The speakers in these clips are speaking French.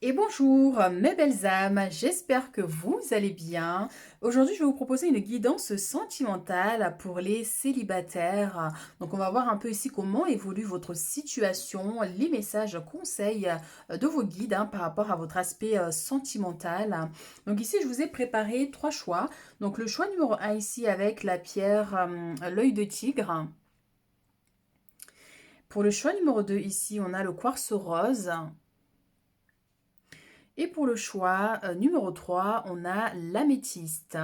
Et bonjour mes belles âmes, j'espère que vous allez bien. Aujourd'hui, je vais vous proposer une guidance sentimentale pour les célibataires. Donc, on va voir un peu ici comment évolue votre situation, les messages, conseils de vos guides par rapport à votre aspect sentimental. Donc, ici, je vous ai préparé trois choix. Donc, le choix numéro un ici avec la pierre l'œil de tigre. Pour le choix numéro 2 ici, on a le quartz rose. Et pour le choix numéro 3, on a l'améthyste.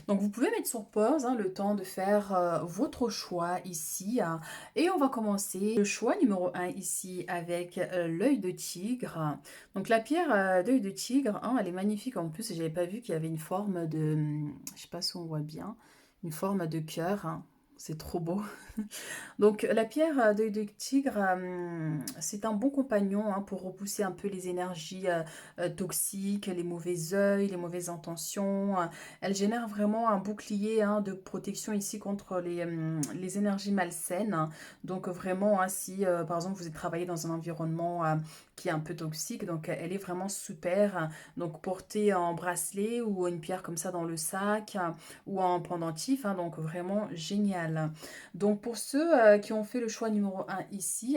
Donc vous pouvez mettre sur pause le temps de faire votre choix ici. Et on va commencer le choix numéro un ici avec l'œil de tigre. Donc la pierre d'œil de tigre, elle est magnifique en plus. J'avais pas vu qu'il y avait une forme de... Je sais pas si on voit bien. Une forme de cœur. C'est trop beau. Donc la pierre d'œil de tigre, c'est un bon compagnon pour repousser un peu les énergies toxiques, les mauvais œils, les mauvaises intentions. Elle génère vraiment un bouclier de protection ici contre les énergies malsaines. Donc vraiment, si par exemple vous êtes travaillé dans un environnement qui est un peu toxique, donc elle est vraiment super. Donc portée en bracelet ou une pierre comme ça dans le sac ou en pendentif, donc vraiment génial. Donc pour ceux qui ont fait le choix numéro un ici,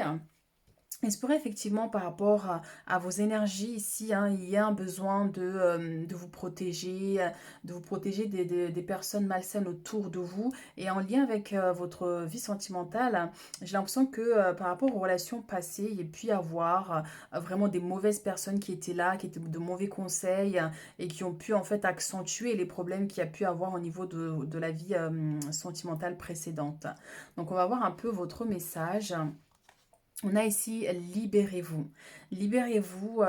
il se pourrait effectivement par rapport à vos énergies ici, il y a un besoin de vous protéger des personnes malsaines autour de vous. Et en lien avec votre vie sentimentale, j'ai l'impression que par rapport aux relations passées, il y a pu y avoir vraiment des mauvaises personnes qui étaient là, qui étaient de mauvais conseils et qui ont pu en fait accentuer les problèmes qu'il y a pu avoir au niveau de la vie sentimentale précédente. Donc on va voir un peu votre message. On a ici libérez-vous. Libérez-vous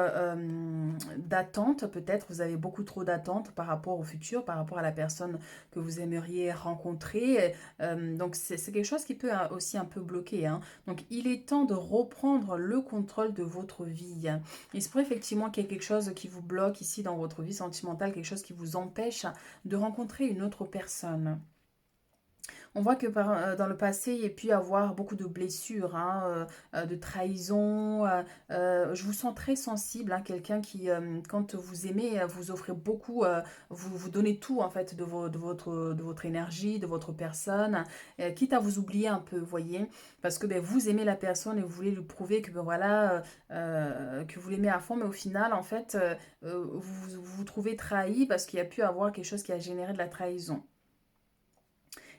d'attentes, peut-être vous avez beaucoup trop d'attentes par rapport au futur, par rapport à la personne que vous aimeriez rencontrer. Donc c'est quelque chose qui peut aussi un peu bloquer. Donc il est temps de reprendre le contrôle de votre vie. Il se pourrait effectivement qu'il y ait quelque chose qui vous bloque ici dans votre vie sentimentale, quelque chose qui vous empêche de rencontrer une autre personne. On voit que dans le passé, il y a pu y avoir beaucoup de blessures, de trahison. Je vous sens très sensible, quelqu'un qui, quand vous aimez, vous offrez beaucoup, vous donnez tout en fait de votre énergie, de votre personne, quitte à vous oublier un peu, vous voyez, parce que vous aimez la personne et vous voulez lui prouver que voilà, que vous l'aimez à fond, mais au final, en fait, vous vous trouvez trahi parce qu'il y a pu avoir quelque chose qui a généré de la trahison.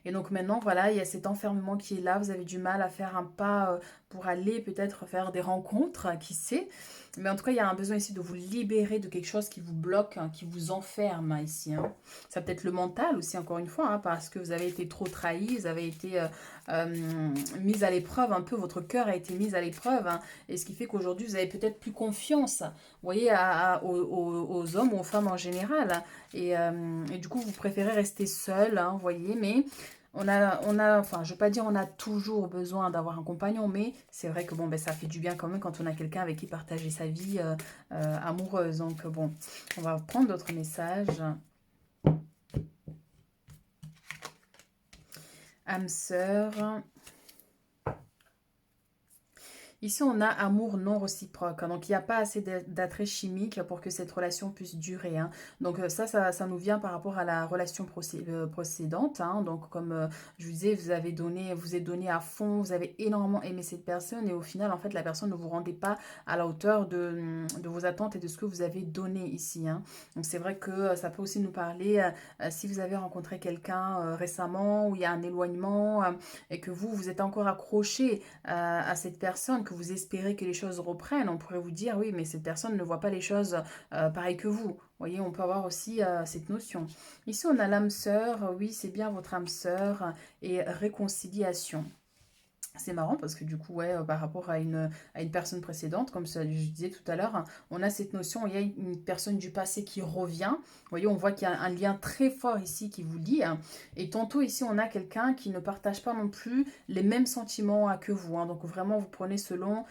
Et donc maintenant, voilà, il y a cet enfermement qui est là. Vous avez du mal à faire un pas pour aller peut-être faire des rencontres, qui sait. Mais en tout cas, il y a un besoin ici de vous libérer de quelque chose qui vous bloque, qui vous enferme ici. Ça peut être le mental aussi, encore une fois, parce que vous avez été trop trahi, vous avez été mise à l'épreuve, un peu votre cœur a été mis à l'épreuve. Et ce qui fait qu'aujourd'hui, vous avez peut-être plus confiance, vous voyez, aux hommes ou aux femmes en général. Et du coup, vous préférez rester seul, vous voyez, mais enfin, je veux pas dire on a toujours besoin d'avoir un compagnon, mais c'est vrai que bon, ça fait du bien quand même quand on a quelqu'un avec qui partager sa vie amoureuse. Donc bon, on va prendre d'autres messages. Âme sœur. Ici, on a amour non réciproque. Donc, il n'y a pas assez d'attrait chimique pour que cette relation puisse durer. Donc, ça nous vient par rapport à la relation précédente. Donc, comme je vous disais, vous êtes donné à fond, vous avez énormément aimé cette personne et au final, en fait, la personne ne vous rendait pas à la hauteur de vos attentes et de ce que vous avez donné ici. Donc, c'est vrai que ça peut aussi nous parler si vous avez rencontré quelqu'un récemment où il y a un éloignement et que vous êtes encore accroché à cette personne, que vous espérez que les choses reprennent, on pourrait vous dire oui, mais cette personne ne voit pas les choses pareil que vous. Vous voyez, on peut avoir aussi cette notion. Ici, on a l'âme sœur. Oui, c'est bien votre âme sœur et réconciliation. C'est marrant parce que du coup, ouais, par rapport à une personne précédente, comme je disais tout à l'heure, on a cette notion, il y a une personne du passé qui revient. Vous voyez, on voit qu'il y a un lien très fort ici qui vous lie. Et tantôt ici, on a quelqu'un qui ne partage pas non plus les mêmes sentiments que vous. Donc vraiment, vous prenez selon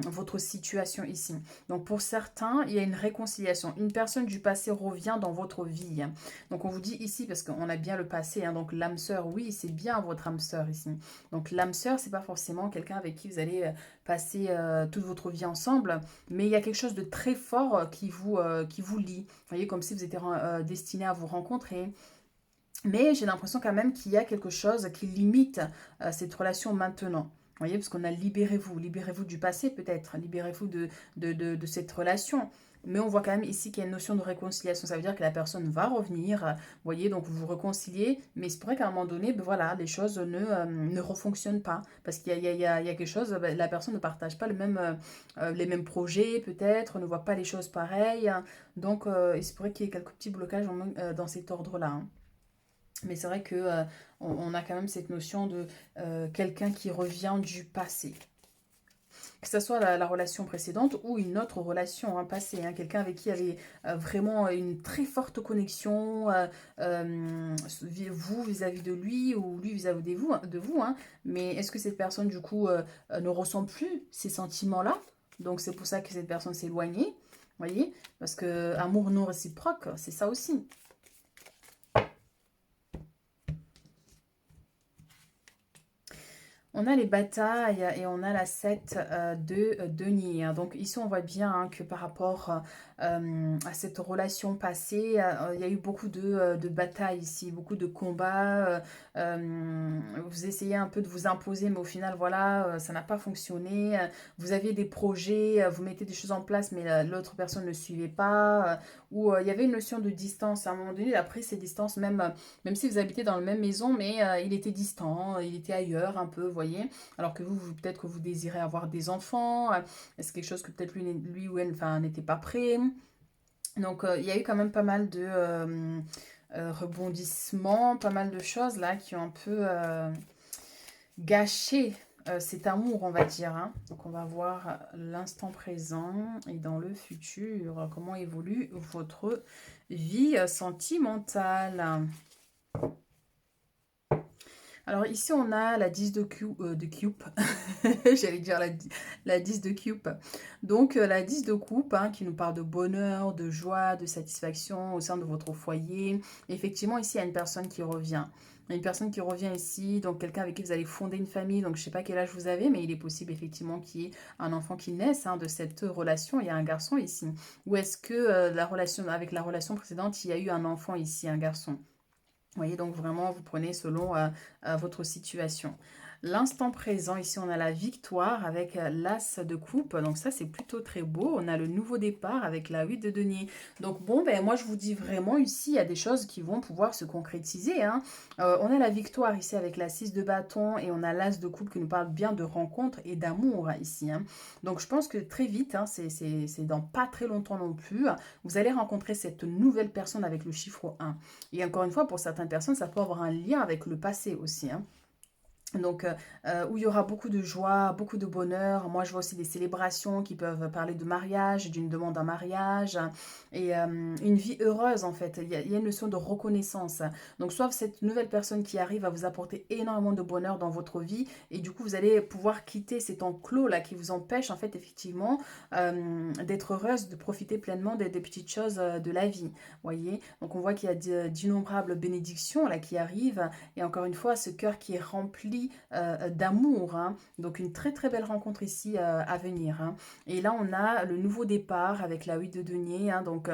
votre situation ici. Donc pour certains, il y a une réconciliation. Une personne du passé revient dans votre vie. Donc on vous dit ici, parce qu'on a bien le passé, donc l'âme sœur, oui, c'est bien votre âme sœur ici. Donc l'âme sœur, c'est pas forcément quelqu'un avec qui vous allez passer toute votre vie ensemble, mais il y a quelque chose de très fort qui vous lie. Vous voyez, comme si vous étiez destiné à vous rencontrer. Mais j'ai l'impression quand même qu'il y a quelque chose qui limite cette relation maintenant. Vous voyez, parce qu'on a libérez-vous du passé peut-être, libérez-vous de cette relation. Mais on voit quand même ici qu'il y a une notion de réconciliation. Ça veut dire que la personne va revenir, vous voyez, donc vous vous réconciliez. Mais c'est pourrait qu'à un moment donné, ben voilà, les choses ne refonctionnent pas. Parce qu'il y a quelque chose, ben, la personne ne partage pas les mêmes projets peut-être, ne voit pas les choses pareilles. Donc il se pourrait qu'il y ait quelques petits blocages dans cet ordre-là. Hein. Mais c'est vrai que on a quand même cette notion de quelqu'un qui revient du passé. Que ce soit la relation précédente ou une autre relation passée. Hein, quelqu'un avec qui il y avait vraiment une très forte connexion, vous vis-à-vis de lui ou lui vis-à-vis de vous. Hein. Mais est-ce que cette personne, du coup, ne ressent plus ces sentiments-là? Donc c'est pour ça que cette personne s'est éloignée. Vous voyez? Parce que amour non réciproque, c'est ça aussi. On a les batailles et on a la 7 de denier. Hein. Donc ici, on voit bien que par rapport à cette relation passée, il y a eu beaucoup de batailles ici, beaucoup de combats. Vous essayez un peu de vous imposer, mais au final, voilà, ça n'a pas fonctionné. Vous aviez des projets, vous mettez des choses en place, mais l'autre personne ne suivait pas. Ou il y avait une notion de distance. À un moment donné, il a pris ces distances, même si vous habitez dans la même maison, mais il était distant, il était ailleurs un peu, vous voyez. Alors que peut-être que vous désirez avoir des enfants, c'est quelque chose que peut-être lui ou elle n'était pas prêt. Donc il y a eu quand même pas mal de rebondissements, pas mal de choses là qui ont un peu gâché cet amour, on va dire. Hein. Donc on va voir l'instant présent et dans le futur, comment évolue votre vie sentimentale. Alors ici, on a la 10 de coupe. J'allais dire la 10 de coupe. Donc la 10 de coupe qui nous parle de bonheur, de joie, de satisfaction au sein de votre foyer. Effectivement, ici, il y a une personne qui revient. Il y a une personne qui revient ici, donc quelqu'un avec qui vous allez fonder une famille. Donc je ne sais pas quel âge vous avez, mais il est possible effectivement qu'il y ait un enfant qui naisse de cette relation. Il y a un garçon ici. Ou est-ce que avec la relation précédente, il y a eu un enfant ici, un garçon? Vous voyez, donc vraiment, vous prenez selon votre situation. L'instant présent, ici, on a la victoire avec l'as de coupe. Donc ça, c'est plutôt très beau. On a le nouveau départ avec la 8 de denier. Donc bon, ben moi, je vous dis vraiment ici, il y a des choses qui vont pouvoir se concrétiser. Hein. On a la victoire ici avec la 6 de bâton et on a l'as de coupe qui nous parle bien de rencontre et d'amour ici. Hein. Donc je pense que très vite, c'est dans pas très longtemps non plus, vous allez rencontrer cette nouvelle personne avec le chiffre 1. Et encore une fois, pour certaines personnes, ça peut avoir un lien avec le passé aussi. Hein. Donc, où il y aura beaucoup de joie, beaucoup de bonheur. Moi, je vois aussi des célébrations qui peuvent parler de mariage, d'une demande en mariage et une vie heureuse en fait. Il y a une notion de reconnaissance. Donc, soit cette nouvelle personne qui arrive va vous apporter énormément de bonheur dans votre vie et du coup, vous allez pouvoir quitter cet enclos là qui vous empêche en fait effectivement d'être heureuse, de profiter pleinement des petites choses de la vie. Voyez. Donc, on voit qu'il y a d'innombrables bénédictions là qui arrivent et encore une fois, ce cœur qui est rempli d'amour. Hein. Donc une très très belle rencontre ici à venir. Hein. Et là on a le nouveau départ avec la 8 de denier. Hein. Donc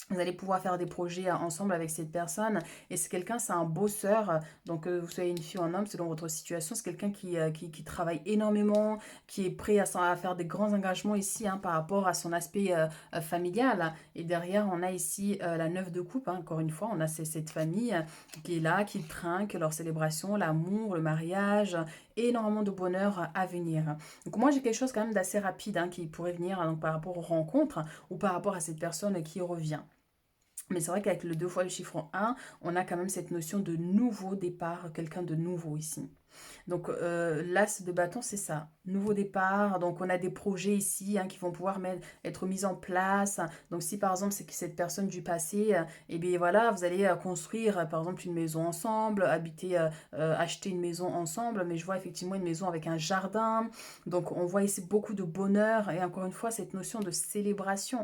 vous allez pouvoir faire des projets ensemble avec cette personne. Et c'est quelqu'un, c'est un bosseur. Donc, vous soyez une fille ou un homme, selon votre situation. C'est quelqu'un qui travaille énormément, qui est prêt à faire des grands engagements ici par rapport à son aspect familial. Et derrière, on a ici la 9 de coupe. Encore une fois, on a cette famille qui est là, qui trinque leur célébration, l'amour, le mariage, énormément de bonheur à venir. Donc, moi, j'ai quelque chose quand même d'assez rapide qui pourrait venir donc, par rapport aux rencontres ou par rapport à cette personne qui revient. Mais c'est vrai qu'avec le 2 fois le chiffre 1, on a quand même cette notion de nouveau départ, quelqu'un de nouveau ici. Donc, l'as de bâton, c'est ça. Nouveau départ. Donc, on a des projets ici hein, qui vont pouvoir être mis en place. Donc, si par exemple, c'est que cette personne du passé, eh bien voilà, vous allez construire par exemple une maison ensemble, habiter, acheter une maison ensemble. Mais je vois effectivement une maison avec un jardin. Donc, on voit ici beaucoup de bonheur et encore une fois, cette notion de célébration.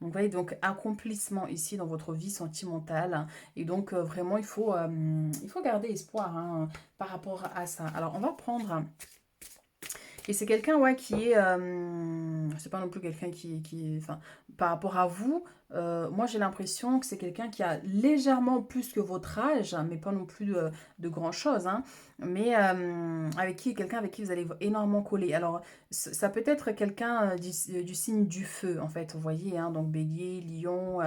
Donc, vous voyez, donc accomplissement ici dans votre vie sentimentale. Et donc, vraiment, il faut garder espoir hein, par rapport à ça. Alors, on va prendre... Et c'est quelqu'un, ouais, qui est... c'est pas non plus quelqu'un enfin, par rapport à vous, moi j'ai l'impression que c'est quelqu'un qui a légèrement plus que votre âge, hein, mais pas non plus de grand-chose, hein, mais quelqu'un avec qui vous allez énormément coller. Alors, ça peut être quelqu'un du signe du feu, en fait, vous voyez, hein, donc Bélier, Lion,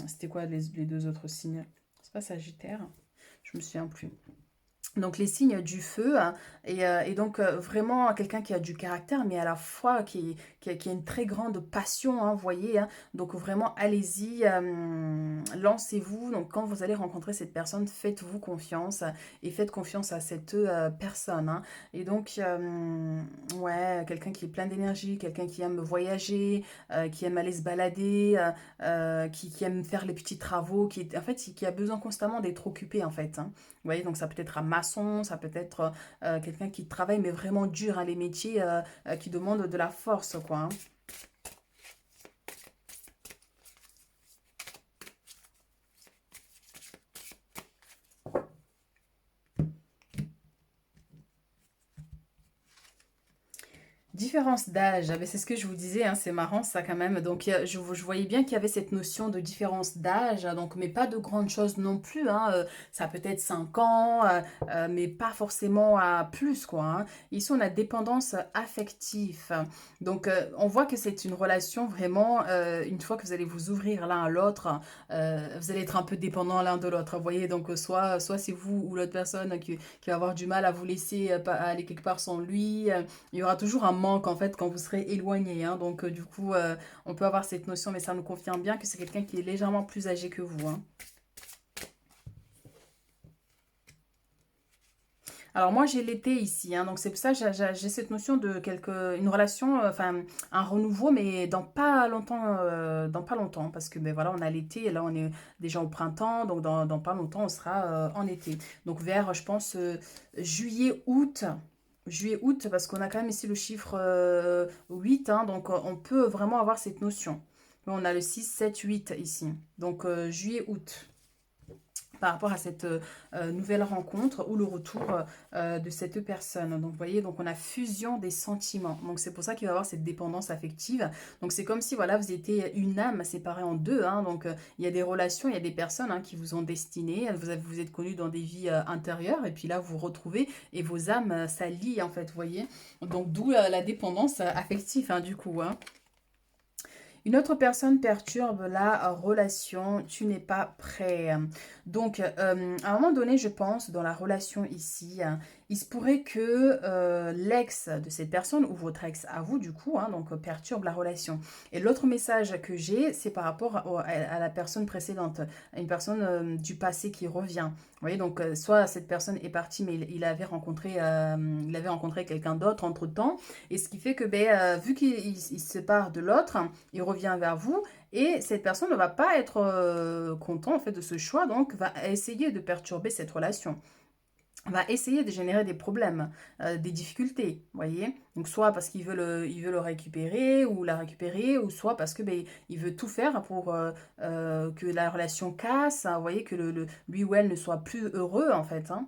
c'était quoi les deux autres signes? C'est pas Sagittaire, je me souviens plus. Donc les signes du feu, hein, et donc vraiment quelqu'un qui a du caractère, mais à la fois qui a une très grande passion, hein, vous voyez. Hein. Donc vraiment, allez-y, lancez-vous. Donc quand vous allez rencontrer cette personne, faites-vous confiance et faites confiance à cette personne. Hein. Et donc, ouais, quelqu'un qui est plein d'énergie, quelqu'un qui aime voyager, qui aime aller se balader, qui aime faire les petits travaux, en fait, qui a besoin constamment d'être occupé, en fait. Hein. Vous voyez, donc ça peut être un maçon, ça peut être quelqu'un qui travaille, mais vraiment dur, hein, les métiers qui demandent de la force, quoi. Hein. Différence d'âge, ah ben, c'est ce que je vous disais, hein, c'est marrant ça quand même. Donc je voyais bien qu'il y avait cette notion de différence d'âge, hein, donc, mais pas de grandes choses non plus. Hein, ça peut être 5 ans, mais pas forcément à plus, quoi. Hein. Ici, on a dépendance affective. Donc on voit que c'est une relation vraiment, une fois que vous allez vous ouvrir l'un à l'autre, vous allez être un peu dépendant l'un de l'autre. Vous voyez, donc soit c'est vous ou l'autre personne qui va avoir du mal à vous laisser aller quelque part sans lui. Il y aura toujours un manque en fait quand vous serez éloigné. Hein. Donc du coup, on peut avoir cette notion, mais ça nous confirme bien que c'est quelqu'un qui est légèrement plus âgé que vous. Hein. Alors moi j'ai l'été ici, hein, donc c'est pour ça que j'ai cette notion de une relation, enfin un renouveau, mais dans pas longtemps, parce que ben voilà, on a l'été et là on est déjà au printemps, donc dans pas longtemps on sera en été. Donc vers, je pense, juillet, août. Juillet, août, parce qu'on a quand même ici le chiffre 8, hein, donc on peut vraiment avoir cette notion. On a le 6, 7, 8 ici. Donc juillet, août par rapport à cette nouvelle rencontre ou le retour de cette personne. Donc, vous voyez, donc on a fusion des sentiments. Donc, c'est pour ça qu'il va y avoir cette dépendance affective. Donc, c'est comme si, voilà, vous étiez une âme séparée en deux. Hein. Donc, il y a des relations, il y a des personnes hein, qui vous ont destiné. Vous êtes connus dans des vies intérieures. Et puis là, vous vous retrouvez et vos âmes s'allient, en fait, vous voyez. Donc, d'où la dépendance affective, hein, du coup. Hein. Une autre personne perturbe la relation, tu n'es pas prêt. Donc, à un moment donné, je pense, dans la relation ici, il se pourrait que l'ex de cette personne, ou votre ex à vous, du coup, hein, donc perturbe la relation. Et l'autre message que j'ai, c'est par rapport à la personne précédente, à une personne du passé qui revient. Vous voyez, donc, soit cette personne est partie, mais il avait rencontré quelqu'un d'autre entre-temps, et ce qui fait que, ben, vu qu'il se sépare de l'autre, il revient vers vous et cette personne ne va pas être content en fait de ce choix, donc va essayer de perturber cette relation, va essayer de générer des problèmes, des difficultés, vous voyez. Donc soit parce il veut le récupérer ou la récupérer, ou soit parce que ben, il veut tout faire pour que la relation casse, hein, vous voyez, que lui ou elle ne soit plus heureux en fait. Hein.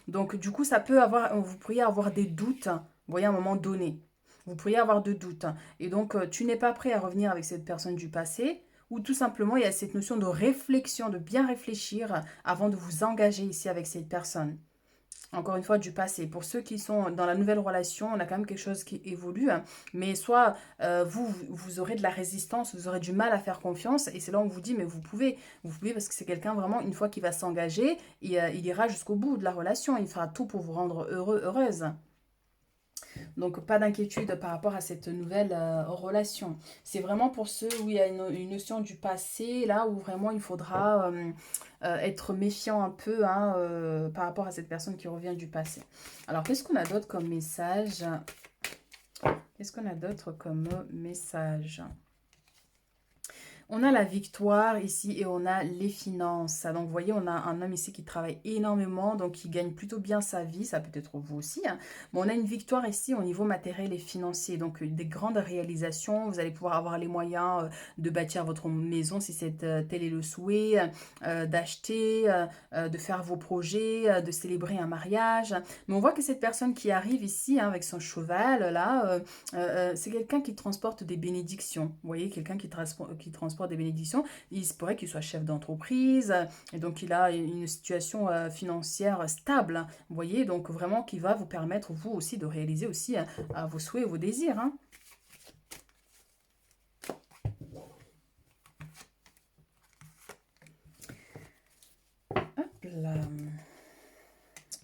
Donc du coup, vous pourriez avoir des doutes, vous voyez, à un moment donné. Vous pourriez avoir de doutes. Et donc, tu n'es pas prêt à revenir avec cette personne du passé, ou tout simplement, il y a cette notion de réflexion, de bien réfléchir avant de vous engager ici avec cette personne. Encore une fois, du passé. Pour ceux qui sont dans la nouvelle relation, on a quand même quelque chose qui évolue. Hein. Mais soit vous aurez de la résistance, vous aurez du mal à faire confiance. Et c'est là où on vous dit, mais vous pouvez parce que c'est quelqu'un vraiment, une fois qu'il va s'engager, il ira jusqu'au bout de la relation. Il fera tout pour vous rendre heureux, heureuse. Donc, pas d'inquiétude par rapport à cette nouvelle relation. C'est vraiment pour ceux où il y a une notion du passé, là où vraiment il faudra être méfiant un peu hein, par rapport à cette personne qui revient du passé. Alors, qu'est-ce qu'on a d'autre comme message? Qu'est-ce qu'on a d'autre comme message? On a la victoire ici et on a les finances. Donc, vous voyez, on a un homme ici qui travaille énormément, donc qui gagne plutôt bien sa vie. Ça peut être vous aussi, hein. Mais on a une victoire ici au niveau matériel et financier. Donc, des grandes réalisations. Vous allez pouvoir avoir les moyens de bâtir votre maison si tel est le souhait, d'acheter, de faire vos projets, de célébrer un mariage. Mais on voit que cette personne qui arrive ici hein, avec son cheval, là, c'est quelqu'un qui transporte des bénédictions. Vous voyez, quelqu'un qui transporte des bénédictions. Il se pourrait qu'il soit chef d'entreprise et donc il a une situation financière stable. Vous voyez, donc vraiment qui va vous permettre, vous aussi, de réaliser aussi vos souhaits et vos désirs. Hein. Hop là.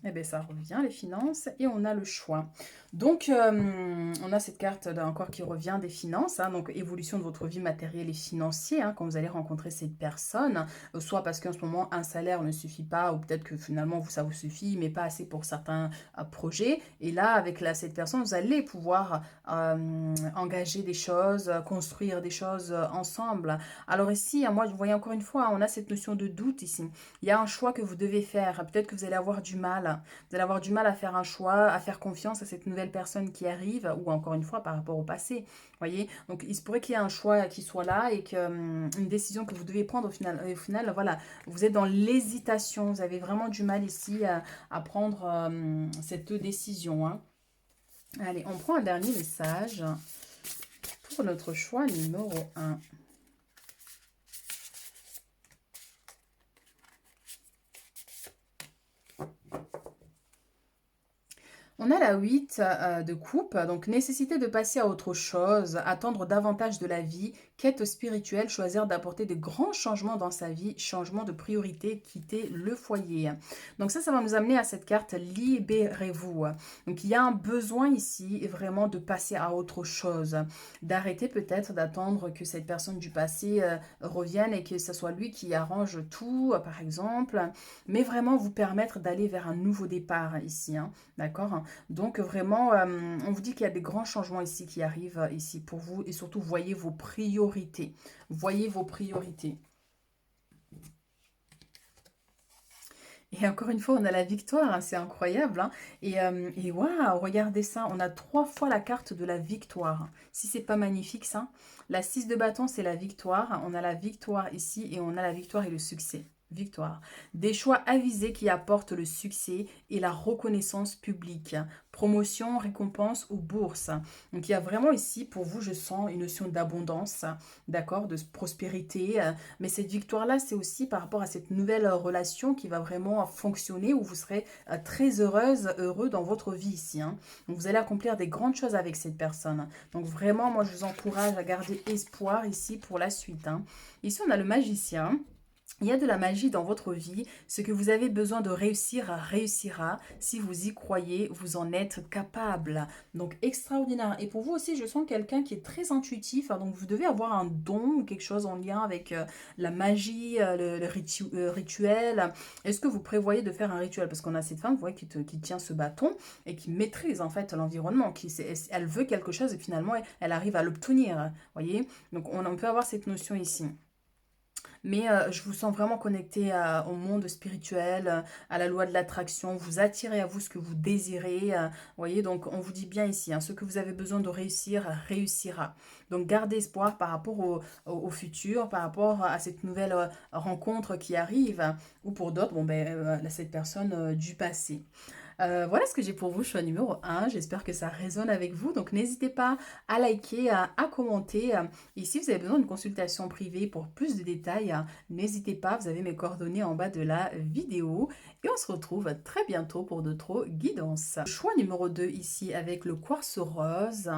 Eh bien, ça revient, les finances, et on a le choix. Donc, on a cette carte encore qui revient des finances, hein, donc évolution de votre vie matérielle et financière, hein, quand vous allez rencontrer cette personne, soit parce qu'en ce moment, un salaire ne suffit pas, ou peut-être que finalement, ça vous suffit, mais pas assez pour certains projets. Et là, avec cette personne, vous allez pouvoir engager des choses, construire des choses ensemble. Alors ici, moi, je voyais encore une fois, on a cette notion de doute ici. Il y a un choix que vous devez faire. Peut-être que vous allez avoir du mal. Vous allez avoir du mal à faire un choix, à faire confiance à cette nouvelle personne qui arrive, ou encore une fois par rapport au passé. Voyez. Donc il se pourrait qu'il y ait un choix qui soit là et une décision que vous devez prendre au final, voilà, vous êtes dans l'hésitation. Vous avez vraiment du mal ici à prendre cette décision. Hein. Allez, on prend un dernier message pour notre choix numéro 1. On a la 8 de coupe, donc nécessité de passer à autre chose, attendre davantage de la vie, quête spirituelle, choisir d'apporter de grands changements dans sa vie, changement de priorité, quitter le foyer. Donc ça va nous amener à cette carte libérez-vous. Donc il y a un besoin ici vraiment de passer à autre chose, d'arrêter peut-être d'attendre que cette personne du passé revienne et que ce soit lui qui arrange tout, par exemple, mais vraiment vous permettre d'aller vers un nouveau départ ici, hein, d'accord? Donc vraiment, on vous dit qu'il y a des grands changements ici qui arrivent ici pour vous et surtout voyez vos priorités. Voyez vos priorités. Et encore une fois, on a la victoire, hein, c'est incroyable. Hein. Et waouh, regardez ça, on a 3 fois la carte de la victoire. Si c'est pas magnifique ça. La 6 de bâton, c'est la victoire. On a la victoire ici et on a la victoire et le succès. Victoire. Des choix avisés qui apportent le succès et la reconnaissance publique. Promotion, récompense ou bourse. Donc il y a vraiment ici pour vous, je sens une notion d'abondance, d'accord, de prospérité. Mais cette victoire-là, c'est aussi par rapport à cette nouvelle relation qui va vraiment fonctionner où vous serez très heureuse, heureux dans votre vie ici. Hein. Donc vous allez accomplir des grandes choses avec cette personne. Donc vraiment, moi je vous encourage à garder espoir ici pour la suite. Hein. Ici, on a le magicien. Il y a de la magie dans votre vie. Ce que vous avez besoin de réussir réussira. Si vous y croyez, vous en êtes capable. Donc, extraordinaire. Et pour vous aussi, je sens quelqu'un qui est très intuitif. Hein, donc, vous devez avoir un don ou quelque chose en lien avec la magie, le rituel. Est-ce que vous prévoyez de faire un rituel? Parce qu'on a cette femme, vous voyez, qui tient ce bâton et qui maîtrise en fait l'environnement. Elle veut quelque chose et finalement, elle arrive à l'obtenir. Voyez. Donc, on peut avoir cette notion ici. Mais je vous sens vraiment connecté au monde spirituel, à la loi de l'attraction. Vous attirez à vous ce que vous désirez. Vous voyez, donc on vous dit bien ici, hein, ce que vous avez besoin de réussir, réussira. Donc gardez espoir par rapport au futur, par rapport à cette nouvelle rencontre qui arrive, ou pour d'autres, bon, ben, cette personne du passé. Voilà ce que j'ai pour vous, choix numéro 1. J'espère que ça résonne avec vous. Donc n'hésitez pas à liker, à commenter. Et si vous avez besoin d'une consultation privée pour plus de détails, n'hésitez pas, vous avez mes coordonnées en bas de la vidéo. Et on se retrouve très bientôt pour d'autres guidances. Choix numéro 2 ici avec le quartz rose.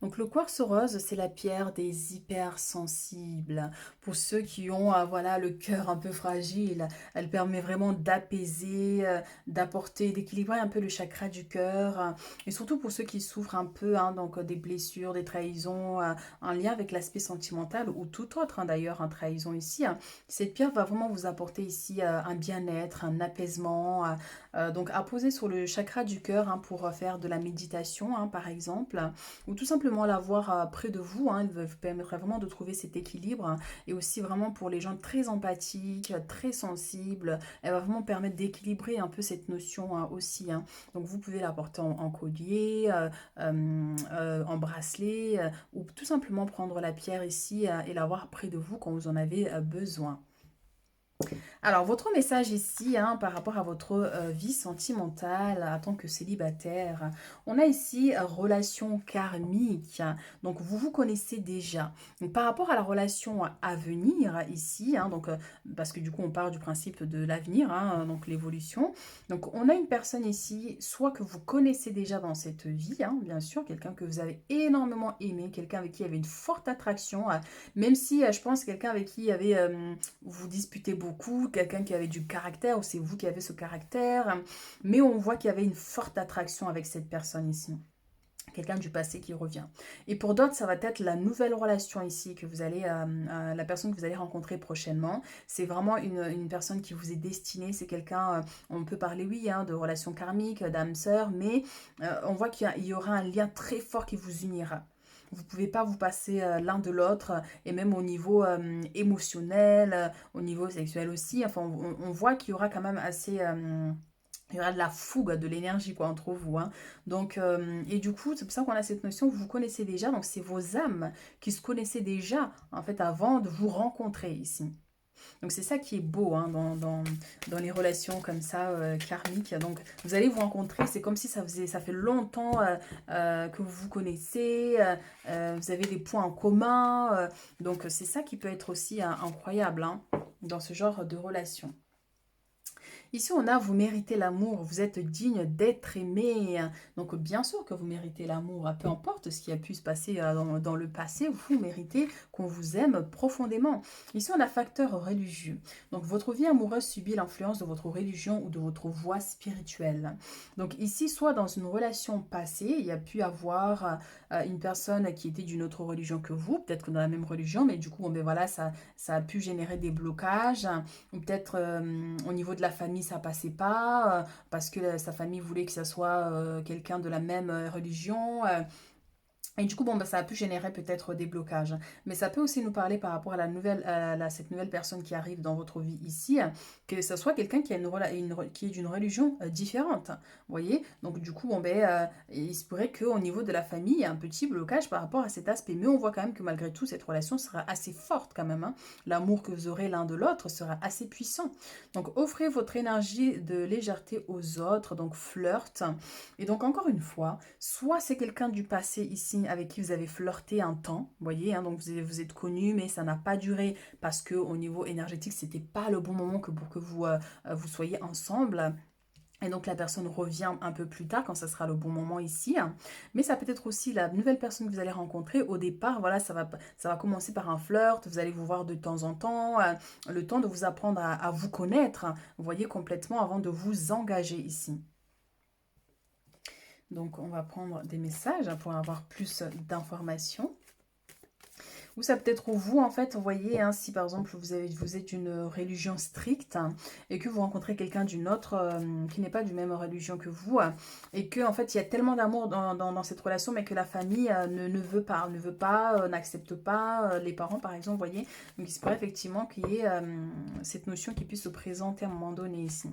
Donc le quartz rose, c'est la pierre des hypersensibles. Pour ceux qui ont voilà, le cœur un peu fragile, elle permet vraiment d'apaiser, d'apporter, d'équilibrer un peu le chakra du cœur, et surtout pour ceux qui souffrent un peu, hein, donc des blessures, des trahisons, en lien avec l'aspect sentimental ou tout autre, hein, d'ailleurs, trahison ici. Cette pierre va vraiment vous apporter ici un bien-être, un apaisement, donc à poser sur le chakra du cœur, hein, pour faire de la méditation, hein, par exemple, ou tout simplement l'avoir près de vous, hein, il vous permettra vraiment de trouver cet équilibre, hein, et aussi vraiment pour les gens très empathiques, très sensibles, elle va vraiment permettre d'équilibrer un peu cette notion, hein, aussi, hein. Donc vous pouvez la porter en collier, en bracelet, ou tout simplement prendre la pierre ici et l'avoir près de vous quand vous en avez besoin. Alors, votre message ici, hein, par rapport à votre vie sentimentale en tant que célibataire, on a ici relation karmique. Donc, vous vous connaissez déjà. Donc, par rapport à la relation à venir ici, hein, donc, parce que du coup, on part du principe de l'avenir, hein, donc l'évolution. Donc, on a une personne ici, soit que vous connaissez déjà dans cette vie, hein, bien sûr, quelqu'un que vous avez énormément aimé, quelqu'un avec qui il y avait une forte attraction, même si je pense quelqu'un avec qui il y avait vous disputez beaucoup, quelqu'un qui avait du caractère, ou c'est vous qui avez ce caractère, mais on voit qu'il y avait une forte attraction avec cette personne ici. Quelqu'un du passé qui revient. Et pour d'autres, ça va être la nouvelle relation ici que vous allez, la personne que vous allez rencontrer prochainement. C'est vraiment une personne qui vous est destinée. C'est quelqu'un, on peut parler, oui, hein, de relation karmique, d'âme sœur, mais on voit qu'il y aura un lien très fort qui vous unira. Vous ne pouvez pas vous passer l'un de l'autre, et même au niveau émotionnel, au niveau sexuel aussi. Enfin, on voit qu'il y aura quand même assez... il y aura de la fougue, de l'énergie quoi entre vous, hein. Donc, et du coup, c'est pour ça qu'on a cette notion, vous vous connaissez déjà, donc c'est vos âmes qui se connaissaient déjà, en fait, avant de vous rencontrer ici. Donc c'est ça qui est beau, hein, dans les relations comme ça, karmiques. Donc vous allez vous rencontrer, c'est comme si ça fait longtemps que vous vous connaissez, vous avez des points en commun. Donc c'est ça qui peut être aussi incroyable, hein, dans ce genre de relation. Ici, on a vous méritez l'amour, vous êtes digne d'être aimé. Donc, bien sûr que vous méritez l'amour, peu importe ce qui a pu se passer dans le passé, vous méritez qu'on vous aime profondément. Ici, on a facteur religieux. Donc, votre vie amoureuse subit l'influence de votre religion ou de votre voie spirituelle. Donc, ici, soit dans une relation passée, il y a pu avoir une personne qui était d'une autre religion que vous, peut-être que dans la même religion, mais du coup, bon, ben voilà, ça a pu générer des blocages, ou peut-être au niveau de la famille ça passait pas, parce que sa famille voulait que ça soit quelqu'un de la même religion. Et du coup, bon, bah, ça a pu générer peut-être des blocages. Mais ça peut aussi nous parler par rapport à cette nouvelle personne qui arrive dans votre vie ici, que ce soit quelqu'un qui, qui est d'une religion différente. Vous voyez? Donc, du coup, bon, ben, il se pourrait qu'au niveau de la famille, il y a un petit blocage par rapport à cet aspect. Mais on voit quand même que malgré tout, cette relation sera assez forte quand même, hein. L'amour que vous aurez l'un de l'autre sera assez puissant. Donc, offrez votre énergie de légèreté aux autres, donc flirt. Et donc, encore une fois, soit c'est quelqu'un du passé ici avec qui vous avez flirté un temps, vous voyez, hein, donc vous êtes connus, mais ça n'a pas duré parce que au niveau énergétique, c'était pas le bon moment pour que vous soyez ensemble. Et donc la personne revient un peu plus tard quand ça sera le bon moment ici. Mais ça peut être aussi la nouvelle personne que vous allez rencontrer. Au départ, voilà, ça va commencer par un flirt. Vous allez vous voir de temps en temps. Le temps de vous apprendre à vous connaître, vous voyez, complètement avant de vous engager ici. Donc, on va prendre des messages pour avoir plus d'informations. Ou ça peut être vous, en fait, vous voyez, hein, si par exemple vous êtes d'une religion stricte et que vous rencontrez quelqu'un d'une autre qui n'est pas du même religion que vous, et que en fait il y a tellement d'amour dans cette relation, mais que la famille ne veut pas, n'accepte pas, les parents par exemple, vous voyez. Donc il se pourrait effectivement qu'il y ait cette notion qui puisse se présenter à un moment donné ici.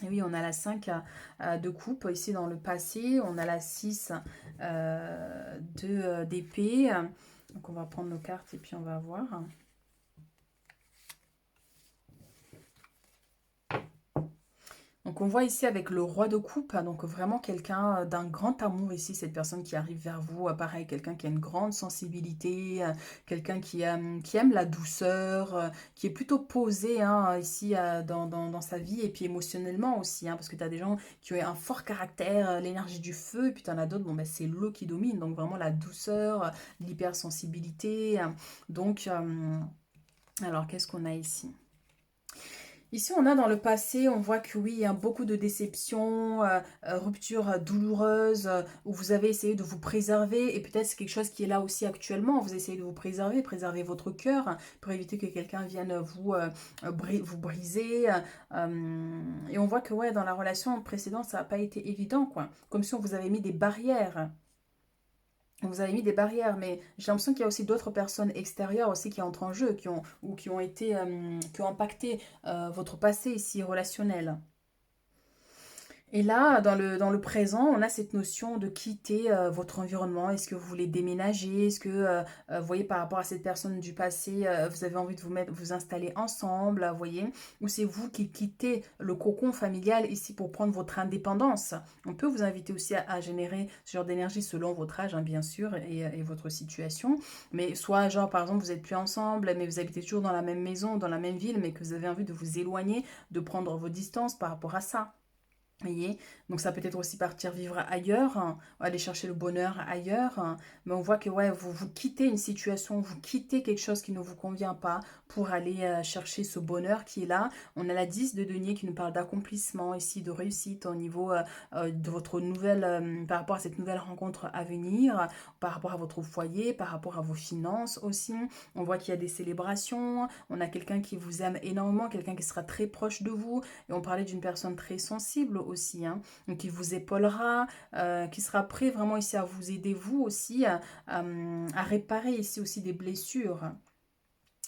Et oui, on a la 5 de coupe ici dans le passé, on a la 6 d'épée. Donc on va prendre nos cartes et puis on va voir. Donc on voit ici avec le roi de coupe, donc vraiment quelqu'un d'un grand amour ici, cette personne qui arrive vers vous, pareil, quelqu'un qui a une grande sensibilité, quelqu'un qui aime la douceur, qui est plutôt posé, hein, ici dans sa vie, et puis émotionnellement aussi, hein, parce que tu as des gens qui ont un fort caractère, l'énergie du feu, et puis tu en as d'autres, bon ben c'est l'eau qui domine, donc vraiment la douceur, l'hypersensibilité. Donc, alors qu'est-ce qu'on a ici ? Ici, on a dans le passé, on voit que oui, il y a beaucoup de déceptions, ruptures douloureuses, où vous avez essayé de vous préserver, et peut-être c'est quelque chose qui est là aussi actuellement, vous essayez de vous préserver, préserver votre cœur, pour éviter que quelqu'un vienne vous briser, et on voit que ouais, dans la relation précédente, ça n'a pas été évident, quoi, comme si on vous avait mis des barrières. Vous avez mis des barrières, mais j'ai l'impression qu'il y a aussi d'autres personnes extérieures aussi qui entrent en jeu, qui ont été, qui ont impacté votre passé ici relationnel. Et là, dans le présent, on a cette notion de quitter votre environnement. Est-ce que vous voulez déménager? Est-ce que, vous voyez, par rapport à cette personne du passé, vous avez envie de vous installer ensemble, vous voyez? Ou c'est vous qui quittez le cocon familial ici pour prendre votre indépendance? On peut vous inviter aussi à générer ce genre d'énergie selon votre âge, hein, bien sûr, et votre situation. Mais soit, genre, par exemple, vous n'êtes plus ensemble, mais vous habitez toujours dans la même maison, dans la même ville, mais que vous avez envie de vous éloigner, de prendre vos distances par rapport à ça. Voyez? Donc ça peut être aussi partir vivre ailleurs, hein, aller chercher le bonheur ailleurs, hein. Mais on voit que ouais, vous quittez une situation, vous quittez quelque chose qui ne vous convient pas pour aller chercher ce bonheur qui est là. On a la 10 de denier qui nous parle d'accomplissement ici, de réussite au niveau de votre nouvelle, par rapport à cette nouvelle rencontre à venir, par rapport à votre foyer, par rapport à vos finances aussi. On voit qu'il y a des célébrations, on a quelqu'un qui vous aime énormément, quelqu'un qui sera très proche de vous. Et on parlait d'une personne très sensible aussi, hein, donc qui vous épaulera, qui sera prêt vraiment ici à vous aider, vous aussi, à réparer ici aussi des blessures.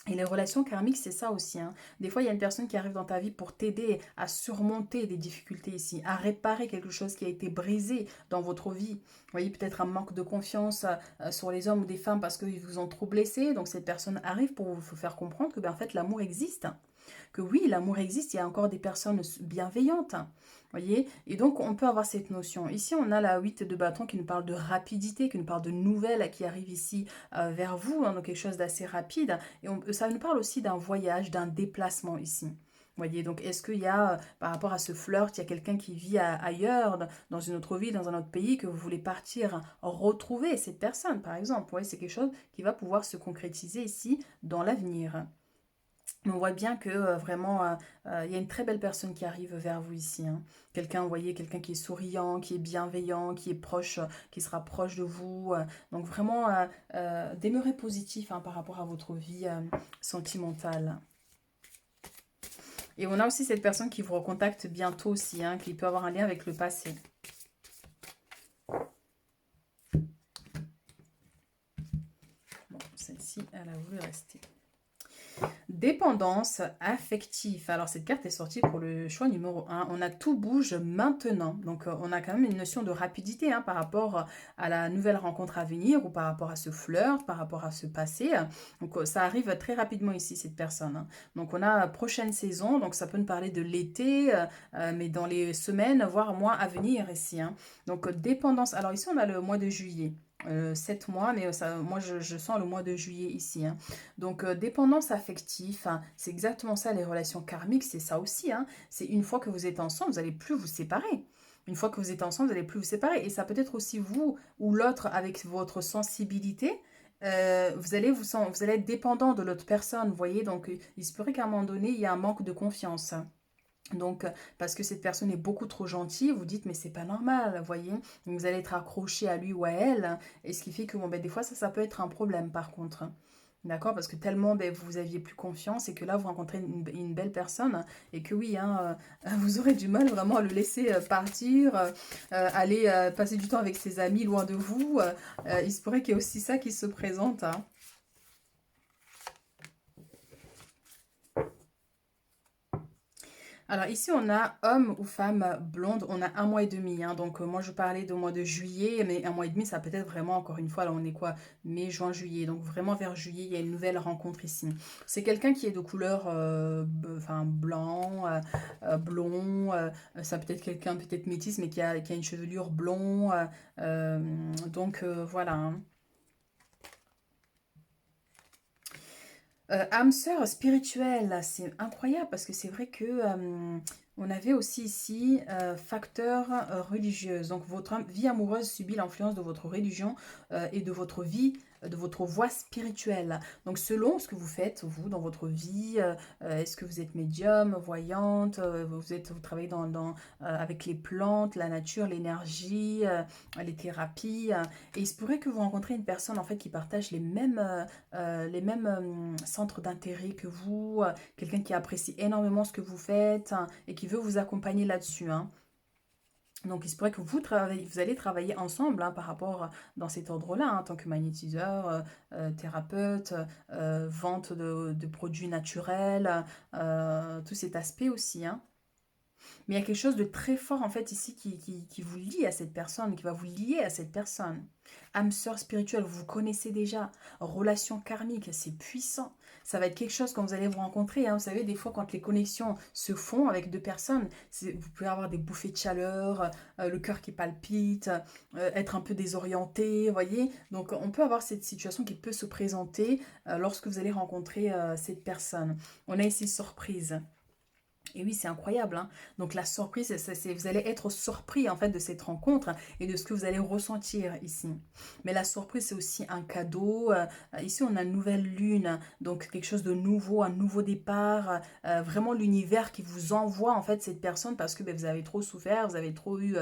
Et les relations karmiques, c'est ça aussi, hein. Des fois, il y a une personne qui arrive dans ta vie pour t'aider à surmonter des difficultés ici, à réparer quelque chose qui a été brisé dans votre vie. Vous voyez, peut-être un manque de confiance sur les hommes ou des femmes parce qu'ils vous ont trop blessé. Donc, cette personne arrive pour vous faire comprendre que, ben, en fait, l'amour existe. Que oui, l'amour existe, il y a encore des personnes bienveillantes. Voyez? Et donc, on peut avoir cette notion. Ici, on a la 8 de bâton qui nous parle de rapidité, qui nous parle de nouvelles qui arrivent ici vers vous, hein, donc quelque chose d'assez rapide. Et ça nous parle aussi d'un voyage, d'un déplacement ici. Voyez, donc est-ce qu'il y a, par rapport à ce flirt, il y a quelqu'un qui vit ailleurs, dans une autre ville, dans un autre pays, que vous voulez partir retrouver cette personne, par exemple? Ouais, c'est quelque chose qui va pouvoir se concrétiser ici dans l'avenir. On voit bien que vraiment, il y a une très belle personne qui arrive vers vous ici, hein. Quelqu'un, vous voyez, quelqu'un qui est souriant, qui est bienveillant, qui est proche, qui sera proche de vous. Donc vraiment, demeurez positif, hein, par rapport à votre vie sentimentale. Et on a aussi cette personne qui vous recontacte bientôt aussi, hein, qui peut avoir un lien avec le passé. Bon, celle-ci, elle a voulu rester. Dépendance affective. Alors, cette carte est sortie pour le choix numéro 1. On a tout bouge maintenant. Donc, on a quand même une notion de rapidité, hein, par rapport à la nouvelle rencontre à venir ou par rapport à ce flirt, par rapport à ce passé. Donc, ça arrive très rapidement ici, cette personne, hein. Donc, on a prochaine saison. Donc, ça peut nous parler de l'été, mais dans les semaines, voire mois à venir ici, hein. Donc, dépendance. Alors, ici, on a le mois de juillet. 7 mois, mais ça, moi je sens le mois de juillet ici, hein. Donc, dépendance affective, hein, c'est exactement ça, les relations karmiques, c'est ça aussi, hein. C'est une fois que vous êtes ensemble, vous n'allez plus vous séparer. Une fois que vous êtes ensemble, vous n'allez plus vous séparer. Et ça peut être aussi vous ou l'autre avec votre sensibilité. Vous allez être dépendant de l'autre personne, vous voyez. Donc, il se pourrait qu'à un moment donné, il y ait un manque de confiance. Donc, parce que cette personne est beaucoup trop gentille, vous dites, mais c'est pas normal, vous voyez. Donc, vous allez être accroché à lui ou à elle. Et ce qui fait que, bon, ben, des fois, ça peut être un problème, par contre. D'accord? Parce que tellement ben, vous aviez plus confiance et que là, vous rencontrez une belle personne et que oui, hein, vous aurez du mal vraiment à le laisser partir, aller passer du temps avec ses amis loin de vous. Il se pourrait qu'il y ait aussi ça qui se présente, hein. Alors ici, on a homme ou femme blonde, on a un mois et demi, hein. Donc moi, je parlais de mois de juillet, mais un mois et demi, ça peut être vraiment, encore une fois, là on est quoi? Mai, juin, juillet. Donc vraiment vers juillet, il y a une nouvelle rencontre ici. C'est quelqu'un qui est de couleur enfin, blanc, blond, ça peut être quelqu'un peut-être métis, mais qui a une chevelure blond. Donc voilà, hein. Âme sœur spirituelle, c'est incroyable parce que c'est vrai que on avait aussi ici facteur religieuse. Donc votre vie amoureuse subit l'influence de votre religion et de votre vie de votre voie spirituelle. Donc selon ce que vous faites, vous, dans votre vie, est-ce que vous êtes médium, voyante, vous travaillez avec les plantes, la nature, l'énergie, les thérapies. Et il se pourrait que vous rencontrez une personne en fait qui partage les mêmes centres d'intérêt que vous, quelqu'un qui apprécie énormément ce que vous faites et qui veut vous accompagner là-dessus, hein. Donc, il se pourrait que vous allez travailler ensemble par rapport dans cet ordre-là, en tant que magnétiseur, thérapeute, vente de produits naturels, tout cet aspect aussi, hein. Mais il y a quelque chose de très fort en fait ici qui vous lie à cette personne, qui va vous lier à cette personne. Âme sœur spirituelle, vous vous connaissez déjà. Relation karmique, c'est puissant. Ça va être quelque chose quand vous allez vous rencontrer, hein. Vous savez, des fois quand les connexions se font avec deux personnes, vous pouvez avoir des bouffées de chaleur, le cœur qui palpite, être un peu désorienté, vous voyez. Donc on peut avoir cette situation qui peut se présenter lorsque vous allez rencontrer cette personne. On a ici surprise. Et oui, c'est incroyable, hein. Donc la surprise, vous allez être surpris en fait de cette rencontre et de ce que vous allez ressentir ici. Mais la surprise, c'est aussi un cadeau. Ici, on a une nouvelle lune, donc quelque chose de nouveau, un nouveau départ. Vraiment l'univers qui vous envoie en fait cette personne parce que ben, vous avez trop souffert, vous avez trop eu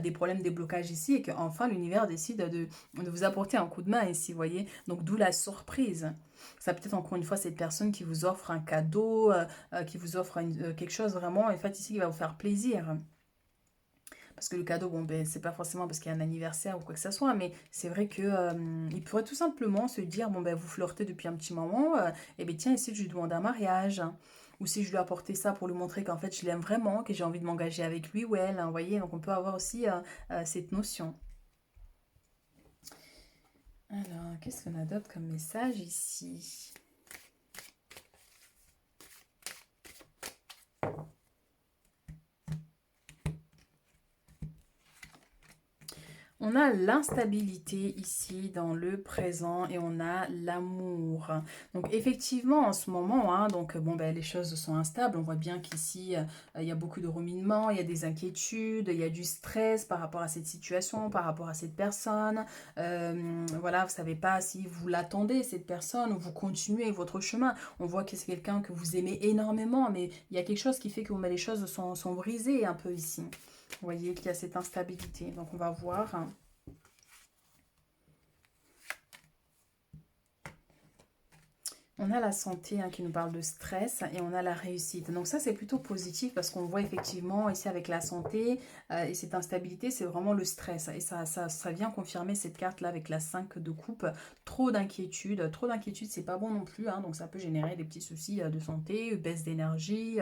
des problèmes, des blocages ici et qu'enfin l'univers décide de vous apporter un coup de main ici, vous voyez. Donc d'où la surprise. Ça peut être encore une fois cette personne qui vous offre un cadeau, qui vous offre quelque chose vraiment, en fait, ici, qui va vous faire plaisir. Parce que le cadeau, bon, ben, c'est pas forcément parce qu'il y a un anniversaire ou quoi que ce soit, mais c'est vrai que il pourrait tout simplement se dire, bon, ben, vous flirtez depuis un petit moment, et bien tiens, ici, je lui demande un mariage. Ou si je lui apportais ça pour lui montrer qu'en fait, je l'aime vraiment, que j'ai envie de m'engager avec lui ou elle, hein, vous voyez, donc on peut avoir aussi cette notion. Alors, qu'est-ce qu'on a d'autre comme message ici? On a l'instabilité ici dans le présent et on a l'amour. Donc effectivement en ce moment, hein, donc bon ben les choses sont instables. On voit bien qu'ici il y a beaucoup de ruminements, il y a des inquiétudes, il y a du stress par rapport à cette situation, par rapport à cette personne. Voilà, vous savez pas si vous l'attendez cette personne ou vous continuez votre chemin. On voit que c'est quelqu'un que vous aimez énormément, mais il y a quelque chose qui fait que ben, les choses sont brisées un peu ici. Vous voyez qu'il y a cette instabilité. Donc, on va voir. On a la santé qui nous parle de stress et on a la réussite. Donc ça, c'est plutôt positif parce qu'on voit effectivement ici avec la santé et cette instabilité, c'est vraiment le stress. Et ça vient confirmer cette carte-là avec la 5 de coupe. Trop d'inquiétude. Trop d'inquiétude, c'est pas bon non plus, hein. Donc ça peut générer des petits soucis de santé, baisse d'énergie.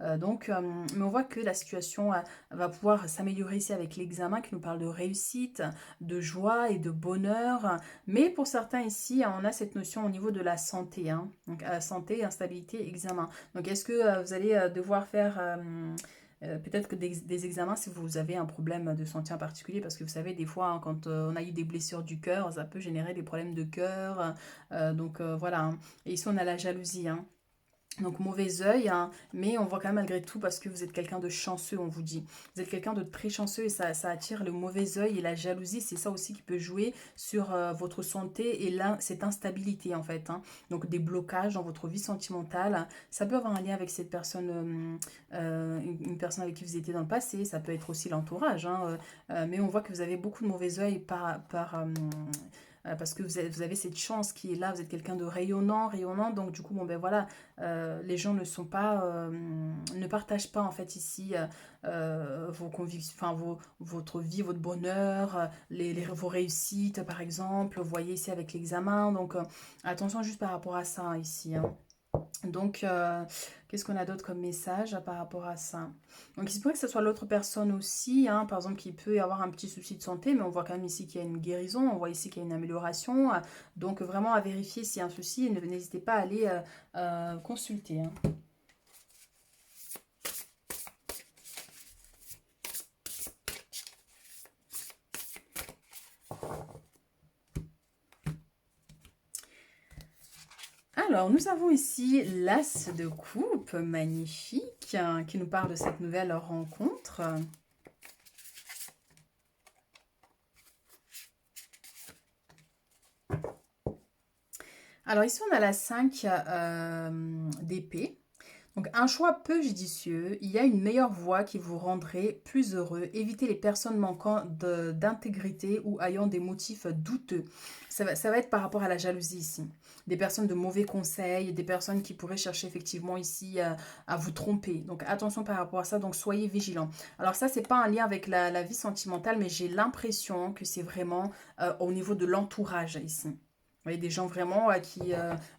Mais on voit que la situation va pouvoir s'améliorer ici avec l'examen qui nous parle de réussite, de joie et de bonheur. Mais pour certains ici, on a cette notion au niveau de la santé, hein. Donc santé, instabilité, examen. Donc est-ce que vous allez devoir faire peut-être que des examens si vous avez un problème de santé en particulier, parce que vous savez, des fois, hein, quand on a eu des blessures du cœur, ça peut générer des problèmes de cœur. Voilà, hein. Et ici, on a la jalousie, hein. Donc mauvais œil, hein, mais on voit quand même malgré tout parce que vous êtes quelqu'un de chanceux, on vous dit. Vous êtes quelqu'un de très chanceux et ça attire le mauvais œil et la jalousie. C'est ça aussi qui peut jouer sur votre santé et là, cette instabilité en fait, hein. Donc des blocages dans votre vie sentimentale. Ça peut avoir un lien avec cette personne, une personne avec qui vous étiez dans le passé. Ça peut être aussi l'entourage, hein, mais on voit que vous avez beaucoup de mauvais œil parce que vous avez cette chance qui est là, vous êtes quelqu'un de rayonnant, donc du coup, bon ben voilà, les gens ne partagent pas en fait ici vos convictions, enfin votre vie, votre bonheur, vos réussites par exemple, vous voyez ici avec l'examen, donc attention juste par rapport à ça ici, hein. Donc, qu'est-ce qu'on a d'autre comme message par rapport à ça? Donc, il se pourrait que ce soit l'autre personne aussi, hein, par exemple, qui peut y avoir un petit souci de santé, mais on voit quand même ici qu'il y a une guérison, on voit ici qu'il y a une amélioration. Donc, vraiment à vérifier s'il y a un souci, n'hésitez pas à aller consulter, hein. Alors, nous avons ici l'As de coupe, magnifique, hein, qui nous parle de cette nouvelle rencontre. Alors ici, on a la 5 d'épée. Donc un choix peu judicieux, il y a une meilleure voie qui vous rendrait plus heureux. Évitez les personnes manquant d'intégrité ou ayant des motifs douteux. Ça va être par rapport à la jalousie ici. Des personnes de mauvais conseils, des personnes qui pourraient chercher effectivement ici à vous tromper. Donc attention par rapport à ça, donc soyez vigilants. Alors ça, c'est pas un lien avec la vie sentimentale, mais j'ai l'impression que c'est vraiment au niveau de l'entourage ici. Vous voyez, des gens vraiment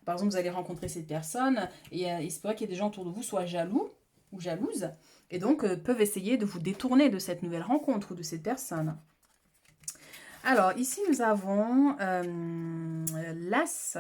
par exemple, vous allez rencontrer cette personne et il se pourrait qu'il y ait des gens autour de vous soient jaloux ou jalouses et donc peuvent essayer de vous détourner de cette nouvelle rencontre ou de cette personne. Alors, ici, nous avons l'as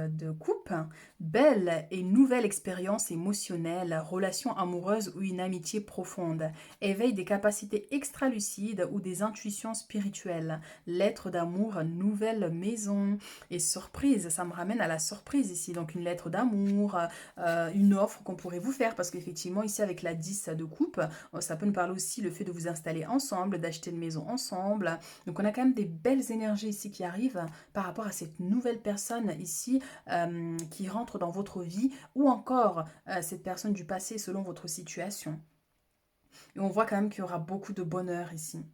de coupe. Belle et nouvelle expérience émotionnelle, relation amoureuse ou une amitié profonde. Éveil des capacités extralucides ou des intuitions spirituelles. Lettre d'amour, nouvelle maison. Et surprise, ça me ramène à la surprise ici. Donc, une lettre d'amour, une offre qu'on pourrait vous faire. Parce qu'effectivement, ici, avec la 10 de coupe, ça peut nous parler aussi le fait de vous installer ensemble, d'acheter une maison ensemble. Donc on a quand même des belles énergies ici qui arrivent par rapport à cette nouvelle personne ici qui rentre dans votre vie ou encore cette personne du passé selon votre situation. Et on voit quand même qu'il y aura beaucoup de bonheur ici.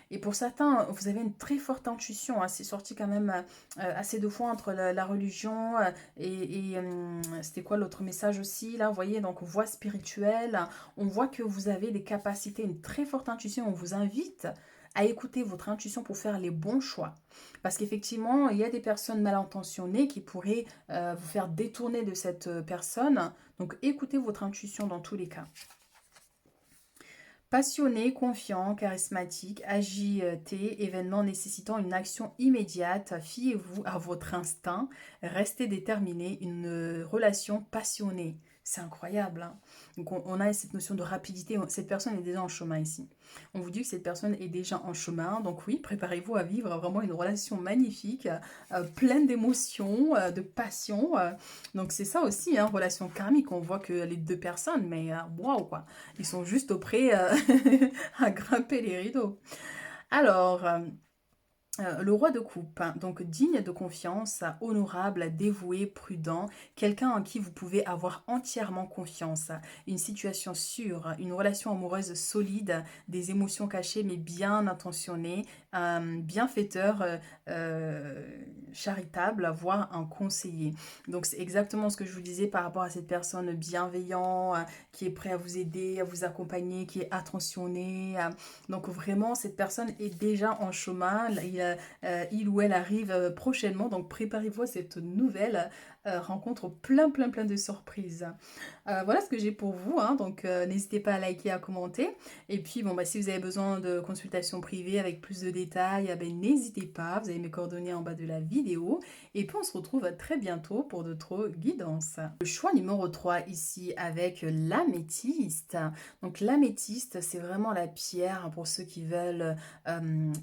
Et pour certains, vous avez une très forte intuition. Hein. C'est sorti quand même assez de fois entre la religion et c'était quoi l'autre message aussi là, vous voyez, donc voie spirituelle. On voit que vous avez des capacités, une très forte intuition. On vous invite à écouter votre intuition pour faire les bons choix. Parce qu'effectivement, il y a des personnes mal intentionnées qui pourraient vous faire détourner de cette personne. Donc écoutez votre intuition dans tous les cas. Passionné, confiant, charismatique, agité, événement nécessitant une action immédiate, fiez-vous à votre instinct, restez déterminé, une relation passionnée. C'est incroyable. Hein. Donc on a cette notion de rapidité. Cette personne est déjà en chemin ici. On vous dit que cette personne est déjà en chemin. Donc oui, préparez-vous à vivre vraiment une relation magnifique, pleine d'émotions, de passion. Donc c'est ça aussi, hein, relation karmique. On voit que les deux personnes, mais waouh quoi. Ils sont juste prêts à grimper les rideaux. Alors, le roi de coupe, hein, donc digne de confiance, honorable, dévoué, prudent, quelqu'un en qui vous pouvez avoir entièrement confiance, une situation sûre, une relation amoureuse solide, des émotions cachées mais bien intentionnées, un bienfaiteur charitable, voire un conseiller. Donc c'est exactement ce que je vous disais par rapport à cette personne bienveillant, qui est prêt à vous aider, à vous accompagner, qui est attentionné. Donc vraiment, cette personne est déjà en chemin. Il ou elle arrive prochainement. Donc préparez-vous à cette nouvelle rencontre plein de surprises. Voilà ce que j'ai pour vous. Hein. Donc n'hésitez pas à liker, à commenter. Et puis bon, bah, si vous avez besoin de consultation privée avec plus de détails, ben, n'hésitez pas. Vous avez mes coordonnées en bas de la vidéo. Et puis on se retrouve très bientôt pour d'autres guidances. Le choix numéro 3 ici avec l'améthyste. Donc l'améthyste, c'est vraiment la pierre pour ceux qui veulent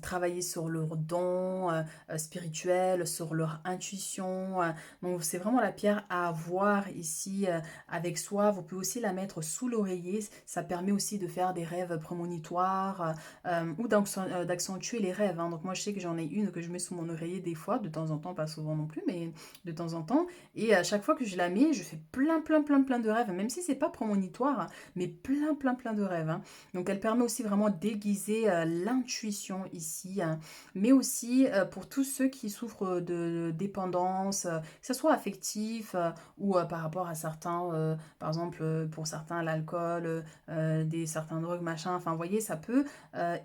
travailler sur leurs dons spirituels, sur leur intuition. Donc c'est vraiment la pierre à avoir ici avec soi. Vous pouvez aussi la mettre sous l'oreiller. Ça permet aussi de faire des rêves prémonitoires ou d'accentuer les rêves. Hein. Donc moi je sais que j'en ai une que je mets sous mon oreiller des fois, de temps en temps, pas souvent non plus, mais de temps en temps. Et à chaque fois que je la mets, je fais plein de rêves, même si c'est pas prémonitoire, mais plein de rêves. Hein. Donc elle permet aussi vraiment d'aiguiser l'intuition ici, hein, mais aussi pour tous ceux qui souffrent de dépendance, que ce soit affectif ou par rapport à certains, par exemple pour certains l'alcool, certains drogues, machin, enfin vous voyez, ça peut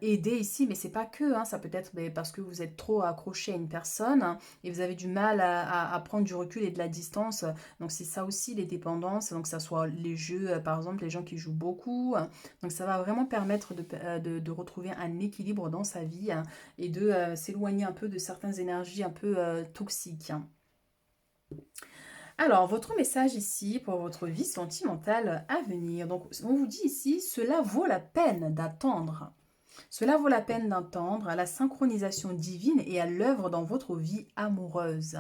aider ici, mais c'est pas que, hein, ça peut être parce que vous êtes trop accroché à une personne hein, et vous avez du mal à prendre du recul et de la distance, donc c'est ça aussi les dépendances, donc ça soit les jeux, par exemple les gens qui jouent beaucoup, donc ça va vraiment permettre de retrouver un équilibre dans sa vie hein, et de s'éloigner un peu de certaines énergies un peu toxiques. Alors, votre message ici pour votre vie sentimentale à venir. Donc, on vous dit ici, cela vaut la peine d'attendre. Cela vaut la peine d'entendre à la synchronisation divine et à l'œuvre dans votre vie amoureuse.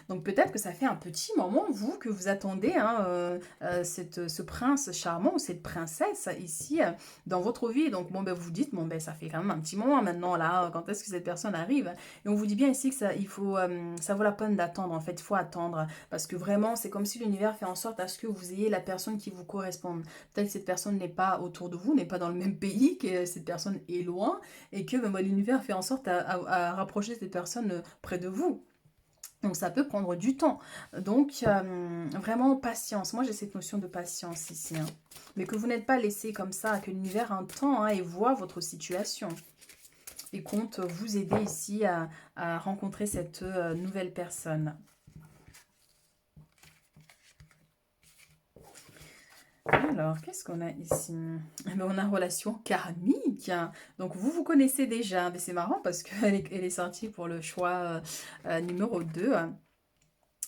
Donc peut-être que ça fait un petit moment, vous, que vous attendez hein, ce prince charmant ou cette princesse ici dans votre vie. Donc bon, ben, vous dites, bon, ben, ça fait quand même un petit moment maintenant, là, quand est-ce que cette personne arrive? Et on vous dit bien ici que ça vaut la peine d'attendre, en fait, il faut attendre. Parce que vraiment, c'est comme si l'univers fait en sorte à ce que vous ayez la personne qui vous corresponde. Peut-être que cette personne n'est pas autour de vous, n'est pas dans le même pays, que cette personne est loin, et que ben, l'univers fait en sorte à rapprocher cette personne près de vous. Donc ça peut prendre du temps. Donc vraiment patience. Moi j'ai cette notion de patience ici. Hein. Mais que vous n'êtes pas laissé comme ça, que l'univers a un temps hein, et voit votre situation. Et compte vous aider ici à rencontrer cette nouvelle personne. Alors, qu'est-ce qu'on a ici? Eh ben, on a relation karmique. Donc, vous vous connaissez déjà. Mais c'est marrant parce qu'elle est sortie pour le choix numéro 2.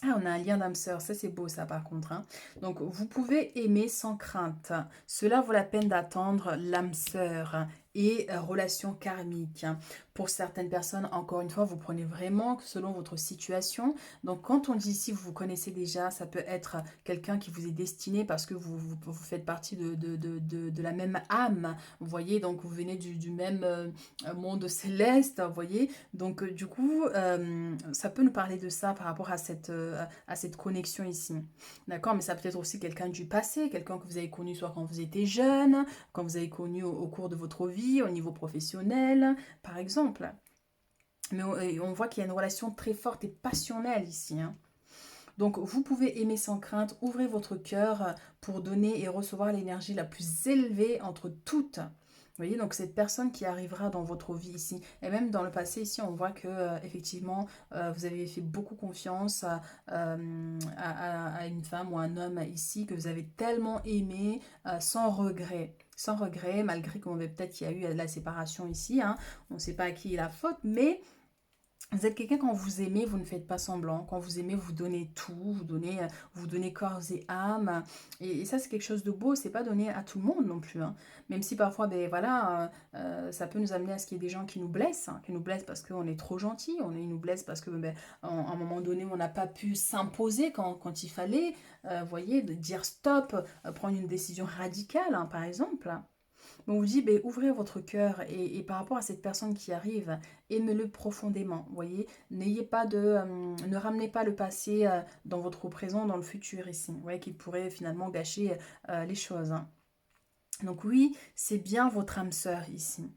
Ah, on a un lien d'âme sœur, ça c'est beau ça par contre. Hein. Donc vous pouvez aimer sans crainte. Cela vaut la peine d'attendre l'âme sœur et relation karmique. Pour certaines personnes, encore une fois, vous prenez vraiment selon votre situation. Donc quand on dit ici, vous vous connaissez déjà, ça peut être quelqu'un qui vous est destiné parce que vous faites partie de la même âme. Vous voyez, donc vous venez du même monde céleste, vous voyez. Donc du coup, ça peut nous parler de ça par rapport à cette connexion ici. D'accord, mais ça peut être aussi quelqu'un du passé, quelqu'un que vous avez connu soit quand vous étiez jeune, quand vous avez connu au cours de votre vie, au niveau professionnel, par exemple. Mais on voit qu'il y a une relation très forte et passionnelle ici. Hein. Donc, vous pouvez aimer sans crainte, ouvrez votre cœur pour donner et recevoir l'énergie la plus élevée entre toutes. Vous voyez, donc cette personne qui arrivera dans votre vie ici, et même dans le passé ici, on voit que effectivement, vous avez fait beaucoup confiance à une femme ou un homme ici que vous avez tellement aimé sans regret. Sans regret, malgré qu'on peut-être qu'il y a eu la séparation ici, hein. On ne sait pas à qui est la faute, mais vous êtes quelqu'un quand vous aimez, vous ne faites pas semblant. Quand vous aimez, vous donnez tout, vous donnez corps et âme. Et ça, c'est quelque chose de beau. C'est pas donné à tout le monde non plus. Hein. Même si parfois, ben voilà, ça peut nous amener à ce qu'il y ait des gens qui nous blessent, hein, qui nous blessent parce qu'on est trop gentil, ils nous blessent parce que, ben, à un moment donné, on n'a pas pu s'imposer quand il fallait. Vous voyez, de dire stop, prendre une décision radicale, hein, par exemple. On vous dit, ben, ouvrez votre cœur et par rapport à cette personne qui arrive, aimez-le profondément. Voyez, n'ayez pas ne ramenez pas le passé dans votre présent, dans le futur ici. Vous voyez qu'il pourrait finalement gâcher les choses. Hein. Donc oui, c'est bien votre âme sœur ici.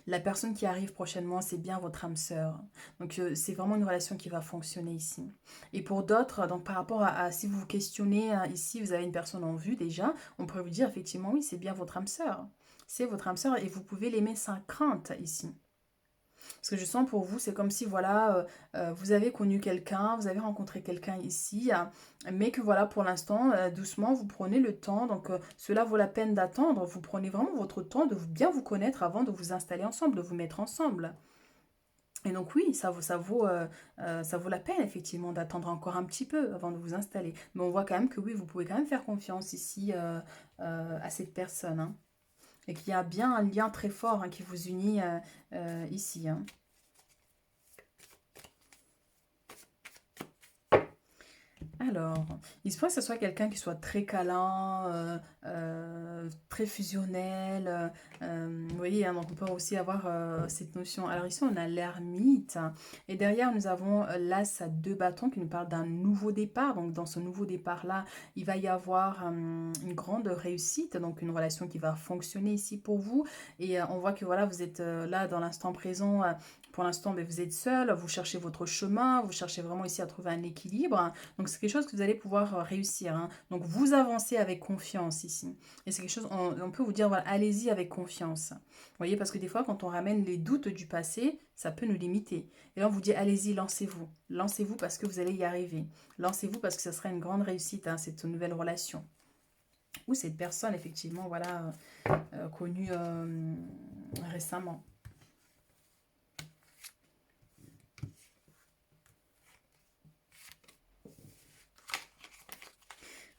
La personne qui arrive prochainement, c'est bien votre âme sœur. Donc c'est vraiment une relation qui va fonctionner ici. Et pour d'autres, donc par rapport si vous vous questionnez ici, vous avez une personne en vue déjà, on pourrait vous dire effectivement oui, c'est bien votre âme sœur. C'est votre âme sœur et vous pouvez l'aimer sans crainte ici. Ce que je sens pour vous, c'est comme si voilà, vous avez connu quelqu'un, vous avez rencontré quelqu'un ici, mais que voilà, pour l'instant, doucement, vous prenez le temps. Donc, cela vaut la peine d'attendre. Vous prenez vraiment votre temps de bien vous connaître avant de vous installer ensemble, de vous mettre ensemble. Et donc oui, ça vaut la peine effectivement d'attendre encore un petit peu avant de vous installer. Mais on voit quand même que oui, vous pouvez quand même faire confiance ici à cette personne. Hein. Et qu'il y a bien un lien très fort hein, qui vous unit ici. Hein. Alors, il se pourrait que ce soit quelqu'un qui soit très câlin, très fusionnel. Vous voyez, hein, donc on peut aussi avoir cette notion. Alors ici, on a l'ermite. Et derrière, nous avons l'as à deux bâtons qui nous parle d'un nouveau départ. Donc dans ce nouveau départ-là, il va y avoir une grande réussite. Donc une relation qui va fonctionner ici pour vous. Et on voit que voilà, vous êtes là dans l'instant présent. Pour l'instant, ben, vous êtes seul, vous cherchez votre chemin, vous cherchez vraiment ici à trouver un équilibre. Donc c'est quelque chose que vous allez pouvoir réussir. Hein. Donc vous avancez avec confiance ici. Et c'est quelque chose, on peut vous dire, voilà, allez-y avec confiance. Vous voyez, parce que des fois, quand on ramène les doutes du passé, ça peut nous limiter. Et là, on vous dit, allez-y, lancez-vous. Lancez-vous parce que vous allez y arriver. Lancez-vous parce que ce sera une grande réussite, hein, cette nouvelle relation. Ou cette personne, effectivement, voilà, connue récemment.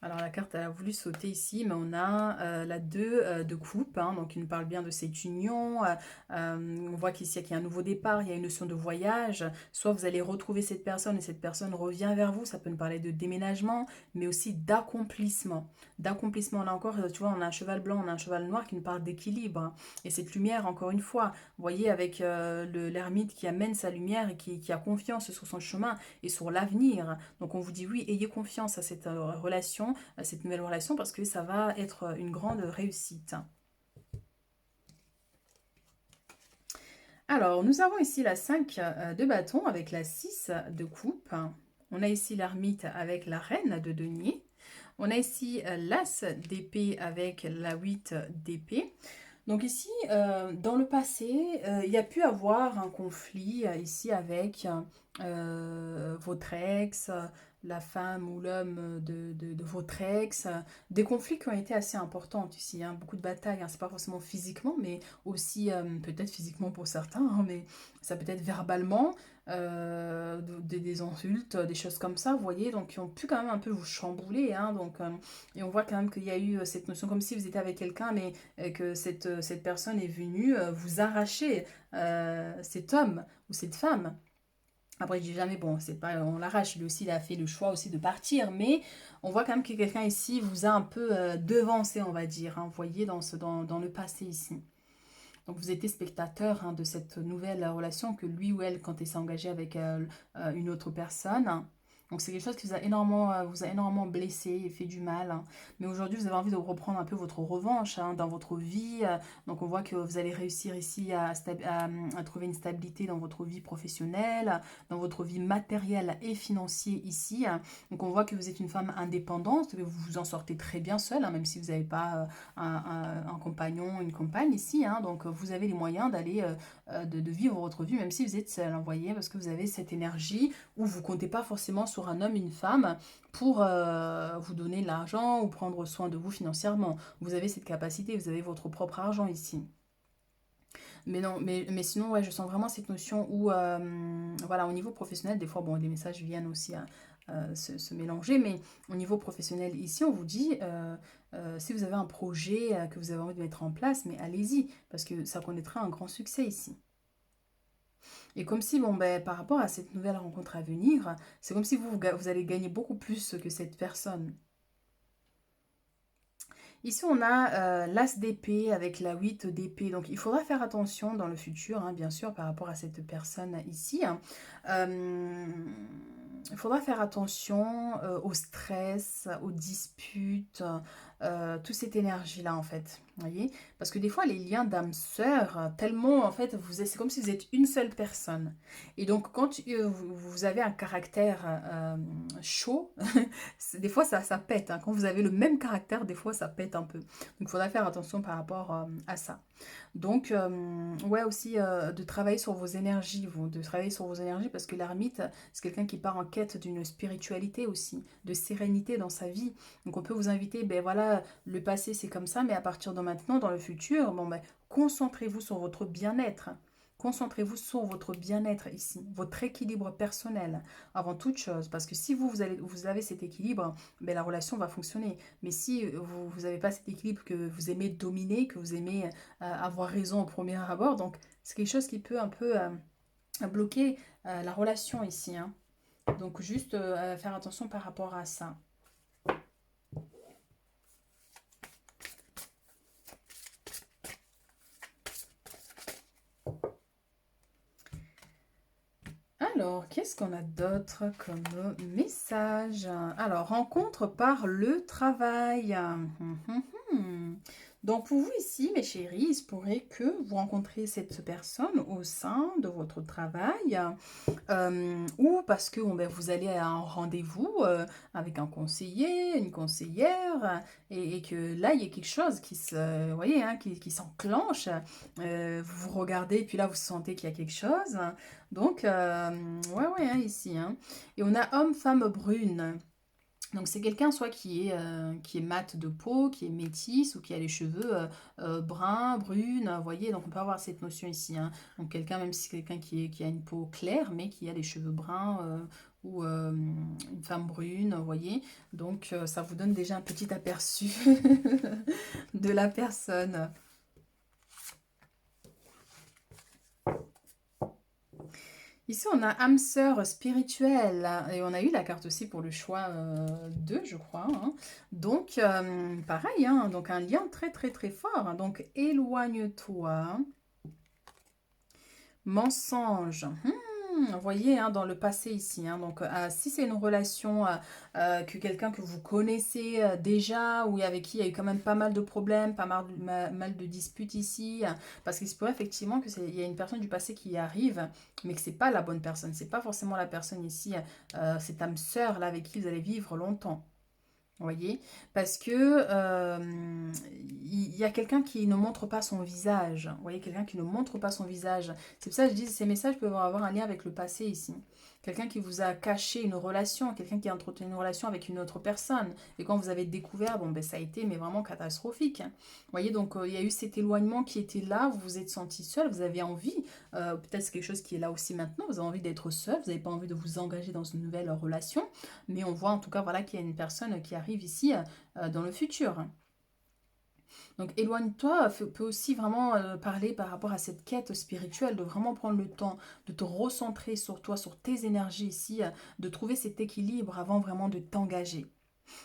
Alors la carte elle a voulu sauter ici, mais on a la 2 de coupe, hein, donc il nous parle bien de cette union. On voit qu'ici qu'il y a un nouveau départ, il y a une notion de voyage. Soit vous allez retrouver cette personne et cette personne revient vers vous, ça peut nous parler de déménagement, mais aussi d'accomplissement. D'accomplissement, là encore, tu vois, on a un cheval blanc, on a un cheval noir qui nous parle d'équilibre, hein. Et cette lumière, encore une fois, vous voyez avec l'ermite qui amène sa lumière et qui a confiance sur son chemin et sur l'avenir. Donc on vous dit oui, ayez confiance à cette relation, à cette nouvelle relation, parce que ça va être une grande réussite. Alors, nous avons ici la 5 de bâton avec la 6 de coupe. On a ici l'ermite avec la reine de denier. On a ici l'as d'épée avec la 8 d'épée. Donc ici, dans le passé, il y a pu avoir un conflit ici avec votre ex, la femme ou l'homme de votre ex, des conflits qui ont été assez importants ici, hein, beaucoup de batailles, hein, c'est pas forcément physiquement, mais aussi peut-être physiquement pour certains, hein, mais ça peut être verbalement, des insultes, des choses comme ça, vous voyez, donc qui ont pu quand même un peu vous chambouler, hein, donc, et on voit quand même qu'il y a eu cette notion comme si vous étiez avec quelqu'un, mais que cette personne est venue vous arracher cet homme ou cette femme. Après, je dis jamais, bon, c'est pas, on l'arrache, lui aussi, il a fait le choix aussi de partir, mais on voit quand même que quelqu'un ici vous a un peu devancé, on va dire, hein, vous voyez, dans le passé ici. Donc vous étiez spectateur, hein, de cette nouvelle relation que lui ou elle, quand il s'est engagé avec une autre personne. Donc c'est quelque chose qui vous a énormément blessé et fait du mal, hein. Mais aujourd'hui, vous avez envie de reprendre un peu votre revanche, hein, dans votre vie. Donc on voit que vous allez réussir ici à trouver une stabilité dans votre vie professionnelle, dans votre vie matérielle et financière ici, hein. Donc on voit que vous êtes une femme indépendante, que vous vous en sortez très bien seule, hein, même si vous n'avez pas un compagnon, une compagne ici, hein. Donc vous avez les moyens d'aller de vivre votre vie même si vous êtes seul, hein, vous voyez, parce que vous avez cette énergie où vous comptez pas forcément sur un homme, une femme pour vous donner de l'argent ou prendre soin de vous financièrement. Vous avez cette capacité, vous avez votre propre argent ici. Mais non, mais sinon, ouais, je sens vraiment cette notion où, voilà, au niveau professionnel, des fois, bon, les messages viennent aussi se mélanger, mais au niveau professionnel, ici, on vous dit, si vous avez un projet que vous avez envie de mettre en place, mais allez-y, parce que ça connaîtra un grand succès ici. Et comme si, bon, ben, par rapport à cette nouvelle rencontre à venir, c'est comme si vous allez gagner beaucoup plus que cette personne. Ici, on a l'as d'épée avec la 8 d'épée. Donc, il faudra faire attention dans le futur, hein, bien sûr, par rapport à cette personne ici, hein. Euh, il faudra faire attention au stress, aux disputes, toute cette énergie-là, en fait. Vous voyez? Parce que des fois, les liens d'âme sœur, tellement, en fait, c'est comme si vous êtes une seule personne. Et donc, quand vous avez un caractère chaud, des fois ça pète, hein. Quand vous avez le même caractère, des fois ça pète un peu. Donc il faudra faire attention par rapport à ça. Donc ouais aussi de travailler sur vos énergies, de travailler sur vos énergies parce que l'ermite c'est quelqu'un qui part en quête d'une spiritualité aussi, de sérénité dans sa vie. Donc on peut vous inviter, ben voilà, le passé c'est comme ça, mais à partir de maintenant, dans le futur, bon ben concentrez-vous sur votre bien-être. Concentrez-vous sur votre bien-être ici, votre équilibre personnel avant toute chose. Parce que si vous avez cet équilibre, ben, la relation va fonctionner. Mais si vous n'avez pas cet équilibre, que vous aimez dominer, que vous aimez avoir raison au premier abord, donc c'est quelque chose qui peut un peu bloquer la relation ici, hein. Donc juste faire attention par rapport à ça. Alors, qu'est-ce qu'on a d'autre comme message? Alors, rencontre par le travail. Donc, pour vous ici, mes chéris, il se pourrait que vous rencontriez cette personne au sein de votre travail, ou parce que bon, ben, vous allez à un rendez-vous avec un conseiller, une conseillère, et que là, il y a quelque chose vous voyez, hein, qui s'enclenche. Vous vous regardez, puis là, vous sentez qu'il y a quelque chose. Donc, ouais, ouais, hein, ici, hein. Et on a homme, femme brune. Donc c'est quelqu'un soit qui est mat de peau, qui est métisse ou qui a les cheveux bruns, brunes, vous voyez, donc on peut avoir cette notion ici, hein. Donc quelqu'un, même si c'est quelqu'un qui a une peau claire, mais qui a les cheveux bruns ou une femme brune, vous voyez. Donc ça vous donne déjà un petit aperçu de la personne. Ici, on a âme sœur spirituelle et on a eu la carte aussi pour le choix 2, je crois, hein. Donc, pareil, hein, donc un lien très, très, très fort, hein. Donc, éloigne-toi. Mensonge. Vous voyez, hein, dans le passé ici, hein, donc si c'est une relation que quelqu'un que vous connaissez déjà ou avec qui il y a eu quand même pas mal de problèmes, pas mal mal de disputes ici, parce qu'il se pourrait effectivement qu'il y a une personne du passé qui arrive, mais que c'est pas la bonne personne, c'est pas forcément la personne ici, cette âme sœur là avec qui vous allez vivre longtemps. Vous voyez, parce que il y a quelqu'un qui ne montre pas son visage. Vous voyez, quelqu'un qui ne montre pas son visage. C'est pour ça que je dis que ces messages peuvent avoir un lien avec le passé ici. Quelqu'un qui vous a caché une relation, quelqu'un qui a entretenu une relation avec une autre personne. Et quand vous avez découvert, bon, ben, ça a été mais vraiment catastrophique. Vous voyez, donc il y a eu cet éloignement qui était là, vous vous êtes senti seul, vous avez envie, peut-être c'est quelque chose qui est là aussi maintenant, vous avez envie d'être seul, vous n'avez pas envie de vous engager dans une nouvelle relation. Mais on voit en tout cas voilà, qu'il y a une personne qui arrive ici dans le futur. Donc éloigne-toi peut aussi vraiment parler par rapport à cette quête spirituelle, de vraiment prendre le temps de te recentrer sur toi, sur tes énergies ici, de trouver cet équilibre avant vraiment de t'engager.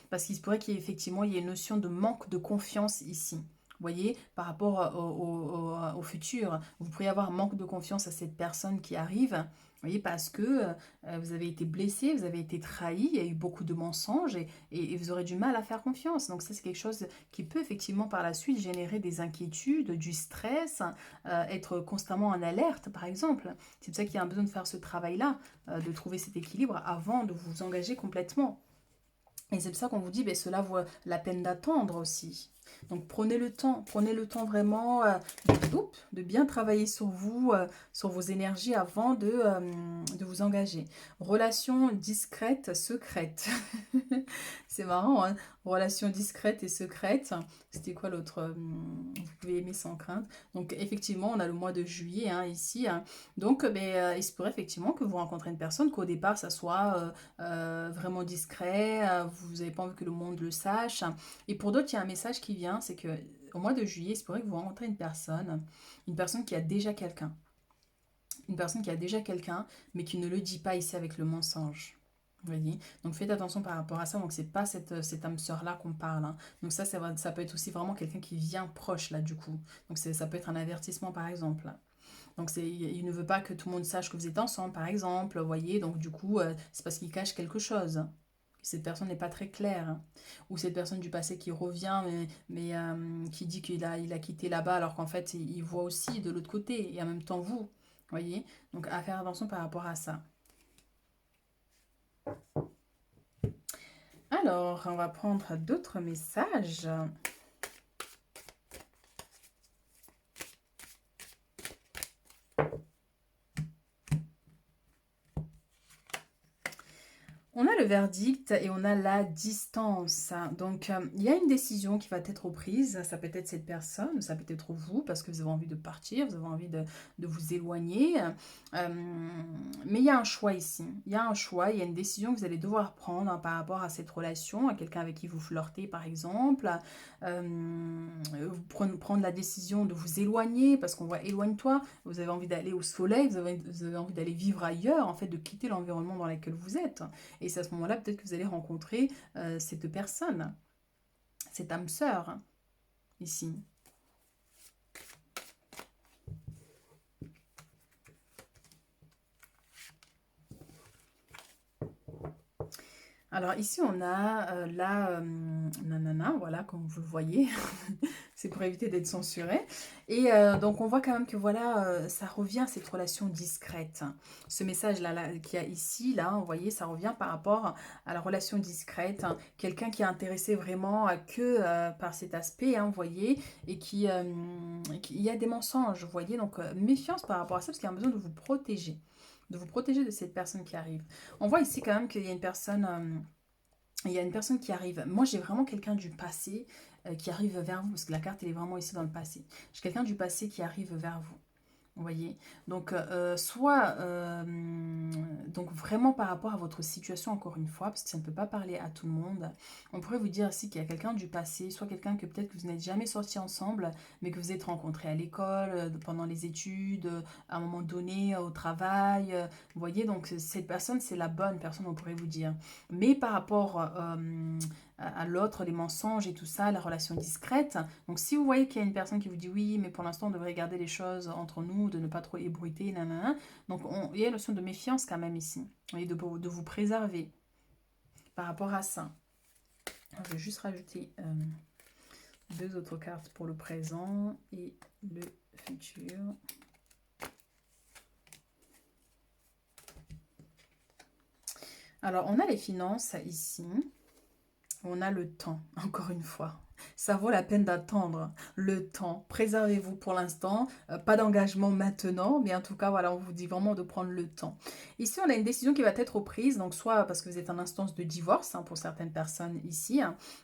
Parce qu'il se pourrait qu'il y ait effectivement il y ait une notion de manque de confiance ici. Vous voyez, par rapport au futur, vous pourriez avoir un manque de confiance à cette personne qui arrive. Vous voyez, parce que vous avez été blessé, vous avez été trahi, il y a eu beaucoup de mensonges et vous aurez du mal à faire confiance. Donc ça, c'est quelque chose qui peut effectivement par la suite générer des inquiétudes, du stress, être constamment en alerte, par exemple. C'est pour ça qu'il y a un besoin de faire ce travail-là, de trouver cet équilibre avant de vous engager complètement. Et c'est pour ça qu'on vous dit, ben, cela vaut la peine d'attendre aussi. Donc prenez le temps vraiment de bien travailler sur vos énergies avant de vous engager. Relation discrète, secrète. C'est marrant, hein. Relation discrète et secrète. C'était quoi l'autre vous pouvez aimer sans crainte. Donc effectivement, on a le mois de juillet hein, ici, hein. Donc ben, il se pourrait effectivement que vous rencontrez une personne, qu'au départ, ça soit vraiment discret, vous n'avez pas envie que le monde le sache. Et pour d'autres, il y a un message qui vient, c'est que au mois de juillet, il se pourrait que vous rencontrez une personne qui a déjà quelqu'un. Une personne qui a déjà quelqu'un, mais qui ne le dit pas ici avec le mensonge. Vous voyez. Donc faites attention par rapport à ça. Donc c'est pas cette âme sœur là qu'on parle, hein. Donc ça peut être aussi vraiment quelqu'un qui vient proche là du coup. Donc ça peut être un avertissement par exemple. Donc il ne veut pas que tout le monde sache que vous êtes ensemble par exemple. Vous voyez. Donc du coup c'est parce qu'il cache quelque chose. Cette personne n'est pas très claire. Ou cette personne du passé qui revient mais qui dit il a quitté là-bas alors qu'en fait il voit aussi de l'autre côté et en même temps vous. Voyez. Donc à faire attention par rapport à ça. Alors, on va prendre d'autres messages. On a le verdict et on a la distance. Donc, il y a une décision qui va être prise. Ça peut être cette personne, ça peut être vous, parce que vous avez envie de partir, vous avez envie de vous éloigner. Mais il y a un choix ici. Il y a un choix, il y a une décision que vous allez devoir prendre hein, par rapport à cette relation, à quelqu'un avec qui vous flirtez, par exemple. Prendre la décision de vous éloigner, parce qu'on voit éloigne-toi. Vous avez envie d'aller au soleil, vous avez envie d'aller vivre ailleurs, en fait, de quitter l'environnement dans lequel vous êtes. Et c'est à ce moment-là, peut-être que vous allez rencontrer cette personne, cette âme sœur, ici. Alors ici, on a la nanana, voilà, comme vous le voyez. C'est pour éviter d'être censuré. Et donc, on voit quand même que voilà, ça revient à cette relation discrète. Ce message-là qu'il y a ici, là, vous voyez, ça revient par rapport à la relation discrète. Quelqu'un qui est intéressé vraiment que par cet aspect, hein, vous voyez, et il y a des mensonges, vous voyez. Donc, méfiance par rapport à ça, parce qu'il y a besoin de vous protéger. De vous protéger de cette personne qui arrive. On voit ici quand même qu'il y a une personne Il y a une personne qui arrive. Moi, j'ai vraiment quelqu'un du passé qui arrive vers vous, parce que la carte, elle est vraiment ici dans le passé. J'ai quelqu'un du passé qui arrive vers vous. Vous voyez, donc donc vraiment par rapport à votre situation encore une fois, parce que ça ne peut pas parler à tout le monde, on pourrait vous dire aussi qu'il y a quelqu'un du passé, soit quelqu'un que peut-être que vous n'êtes jamais sorti ensemble, mais que vous êtes rencontré à l'école, pendant les études, à un moment donné, au travail, vous voyez, donc cette personne, c'est la bonne personne, on pourrait vous dire. Mais par rapport à l'autre, les mensonges et tout ça, la relation discrète, donc si vous voyez qu'il y a une personne qui vous dit oui, mais pour l'instant on devrait garder les choses entre nous, de ne pas trop ébruiter, nanana. Donc il y a une notion de méfiance quand même ici, et de vous préserver par rapport à ça. Alors, je vais juste rajouter deux autres cartes pour le présent et le futur. Alors on a les finances ici, on a le temps, encore une fois. Ça vaut la peine d'attendre le temps. Préservez-vous pour l'instant. Pas d'engagement maintenant, mais en tout cas, voilà, on vous dit vraiment de prendre le temps. Ici, on a une décision qui va être prise, donc soit parce que vous êtes en instance de divorce pour certaines personnes ici.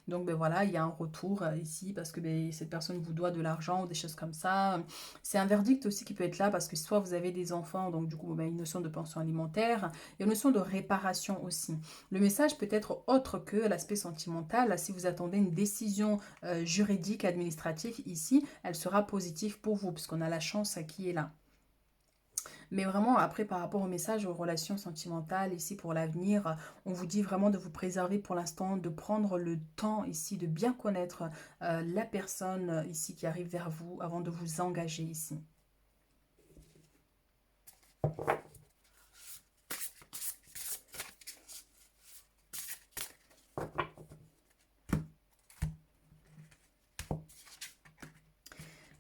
Donc, ben voilà, il y a un retour ici parce que ben, cette personne vous doit de l'argent ou des choses comme ça. C'est un verdict aussi qui peut être là parce que soit vous avez des enfants, donc du coup, ben, une notion de pension alimentaire, et une notion de réparation aussi. Le message peut être autre que l'aspect sentimental. Si vous attendez une décision juridique, administrative, ici, elle sera positive pour vous, puisqu'on a la chance qui est là. Mais vraiment, après, par rapport au message, aux relations sentimentales, ici, pour l'avenir, on vous dit vraiment de vous préserver pour l'instant, de prendre le temps ici, de bien connaître la personne ici qui arrive vers vous avant de vous engager ici.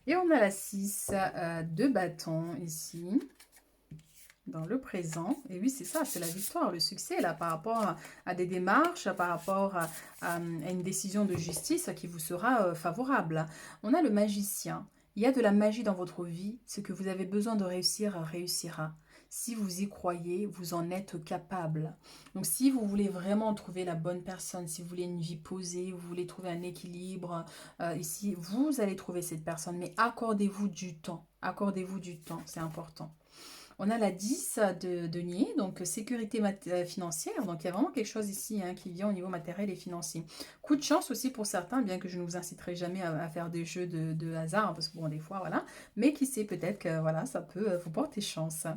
Et on a la 6 de bâton ici, dans le présent. Et oui, c'est ça, c'est la victoire, le succès, là, par rapport à des démarches, par rapport à une décision de justice qui vous sera favorable. On a le magicien. Il y a de la magie dans votre vie. Ce que vous avez besoin de réussir réussira. Si vous y croyez, vous en êtes capable. Donc si vous voulez vraiment trouver la bonne personne, si vous voulez une vie posée, vous voulez trouver un équilibre, ici, vous allez trouver cette personne. Mais accordez-vous du temps. Accordez-vous du temps, c'est important. On a la 10 de denier, donc sécurité financière. Donc il y a vraiment quelque chose ici qui vient au niveau matériel et financier. Coup de chance aussi pour certains, bien que je ne vous inciterai jamais à faire des jeux de hasard, parce que bon, des fois, voilà. Mais qui sait, peut-être que voilà, ça peut vous porter chance.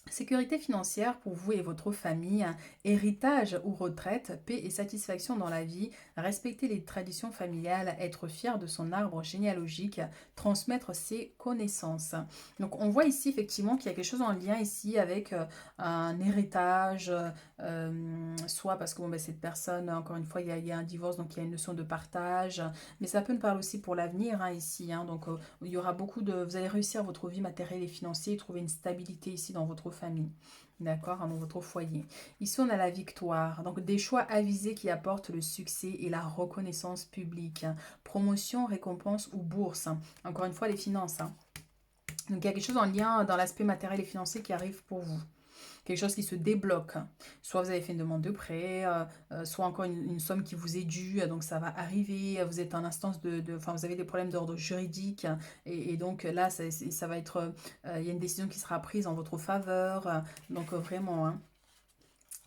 Sécurité financière pour vous et votre famille, héritage ou retraite, paix et satisfaction dans la vie, respecter les traditions familiales, être fier de son arbre généalogique, transmettre ses connaissances. Donc on voit ici effectivement qu'il y a quelque chose en lien ici avec un héritage, soit parce que bon, ben, cette personne, encore une fois, il y a un divorce, donc il y a une notion de partage, mais ça peut nous parler aussi pour l'avenir ici. Donc il y aura beaucoup de... Vous allez réussir votre vie matérielle et financière, trouver une stabilité ici dans votre famille, d'accord, dans votre foyer. Ici, on a la victoire, donc des choix avisés qui apportent le succès et la reconnaissance publique, promotion, récompense ou bourse. Encore une fois, les finances. Donc, il y a quelque chose en lien dans l'aspect matériel et financier qui arrive pour vous. Quelque chose qui se débloque. Soit vous avez fait une demande de prêt, soit encore une somme qui vous est due, donc ça va arriver, vous êtes en instance enfin vous avez des problèmes d'ordre juridique, et donc là ça va être, il y a une décision qui sera prise en votre faveur, donc vraiment.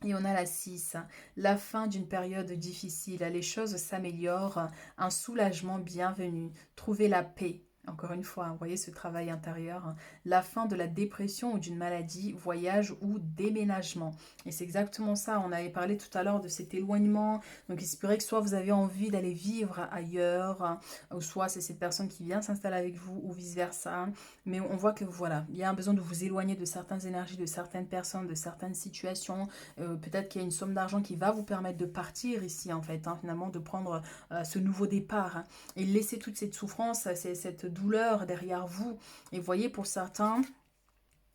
Et on a la 6, la fin d'une période difficile, les choses s'améliorent, un soulagement bienvenu, trouver la paix. Encore une fois, vous voyez ce travail intérieur, la fin de la dépression ou d'une maladie, voyage ou déménagement. Et c'est exactement ça, on avait parlé tout à l'heure de cet éloignement, donc il se pourrait que soit vous avez envie d'aller vivre ailleurs, ou soit c'est cette personne qui vient s'installer avec vous, ou vice-versa. Mais on voit que voilà, il y a un besoin de vous éloigner de certaines énergies, de certaines personnes, de certaines situations. Peut-être qu'il y a une somme d'argent qui va vous permettre de partir ici, en fait, finalement, de prendre ce nouveau départ et laisser toute cette souffrance, cette douleur derrière vous. Et vous voyez, pour certains,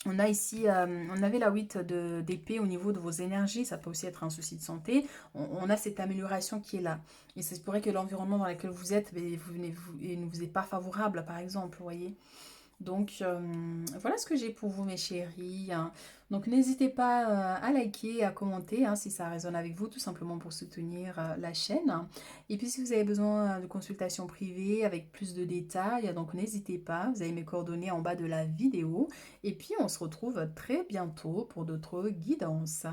on a ici, on avait la 8 d'épée au niveau de vos énergies, ça peut aussi être un souci de santé. On a cette amélioration qui est là. Et c'est pourrait que l'environnement dans lequel vous êtes, ne vous est pas favorable, par exemple, vous voyez. Donc, voilà ce que j'ai pour vous, mes chéris, hein. Donc, n'hésitez pas à liker, à commenter, hein, si ça résonne avec vous, tout simplement pour soutenir la chaîne. Et puis, si vous avez besoin de consultation privée avec plus de détails, donc n'hésitez pas, vous avez mes coordonnées en bas de la vidéo. Et puis, on se retrouve très bientôt pour d'autres guidances.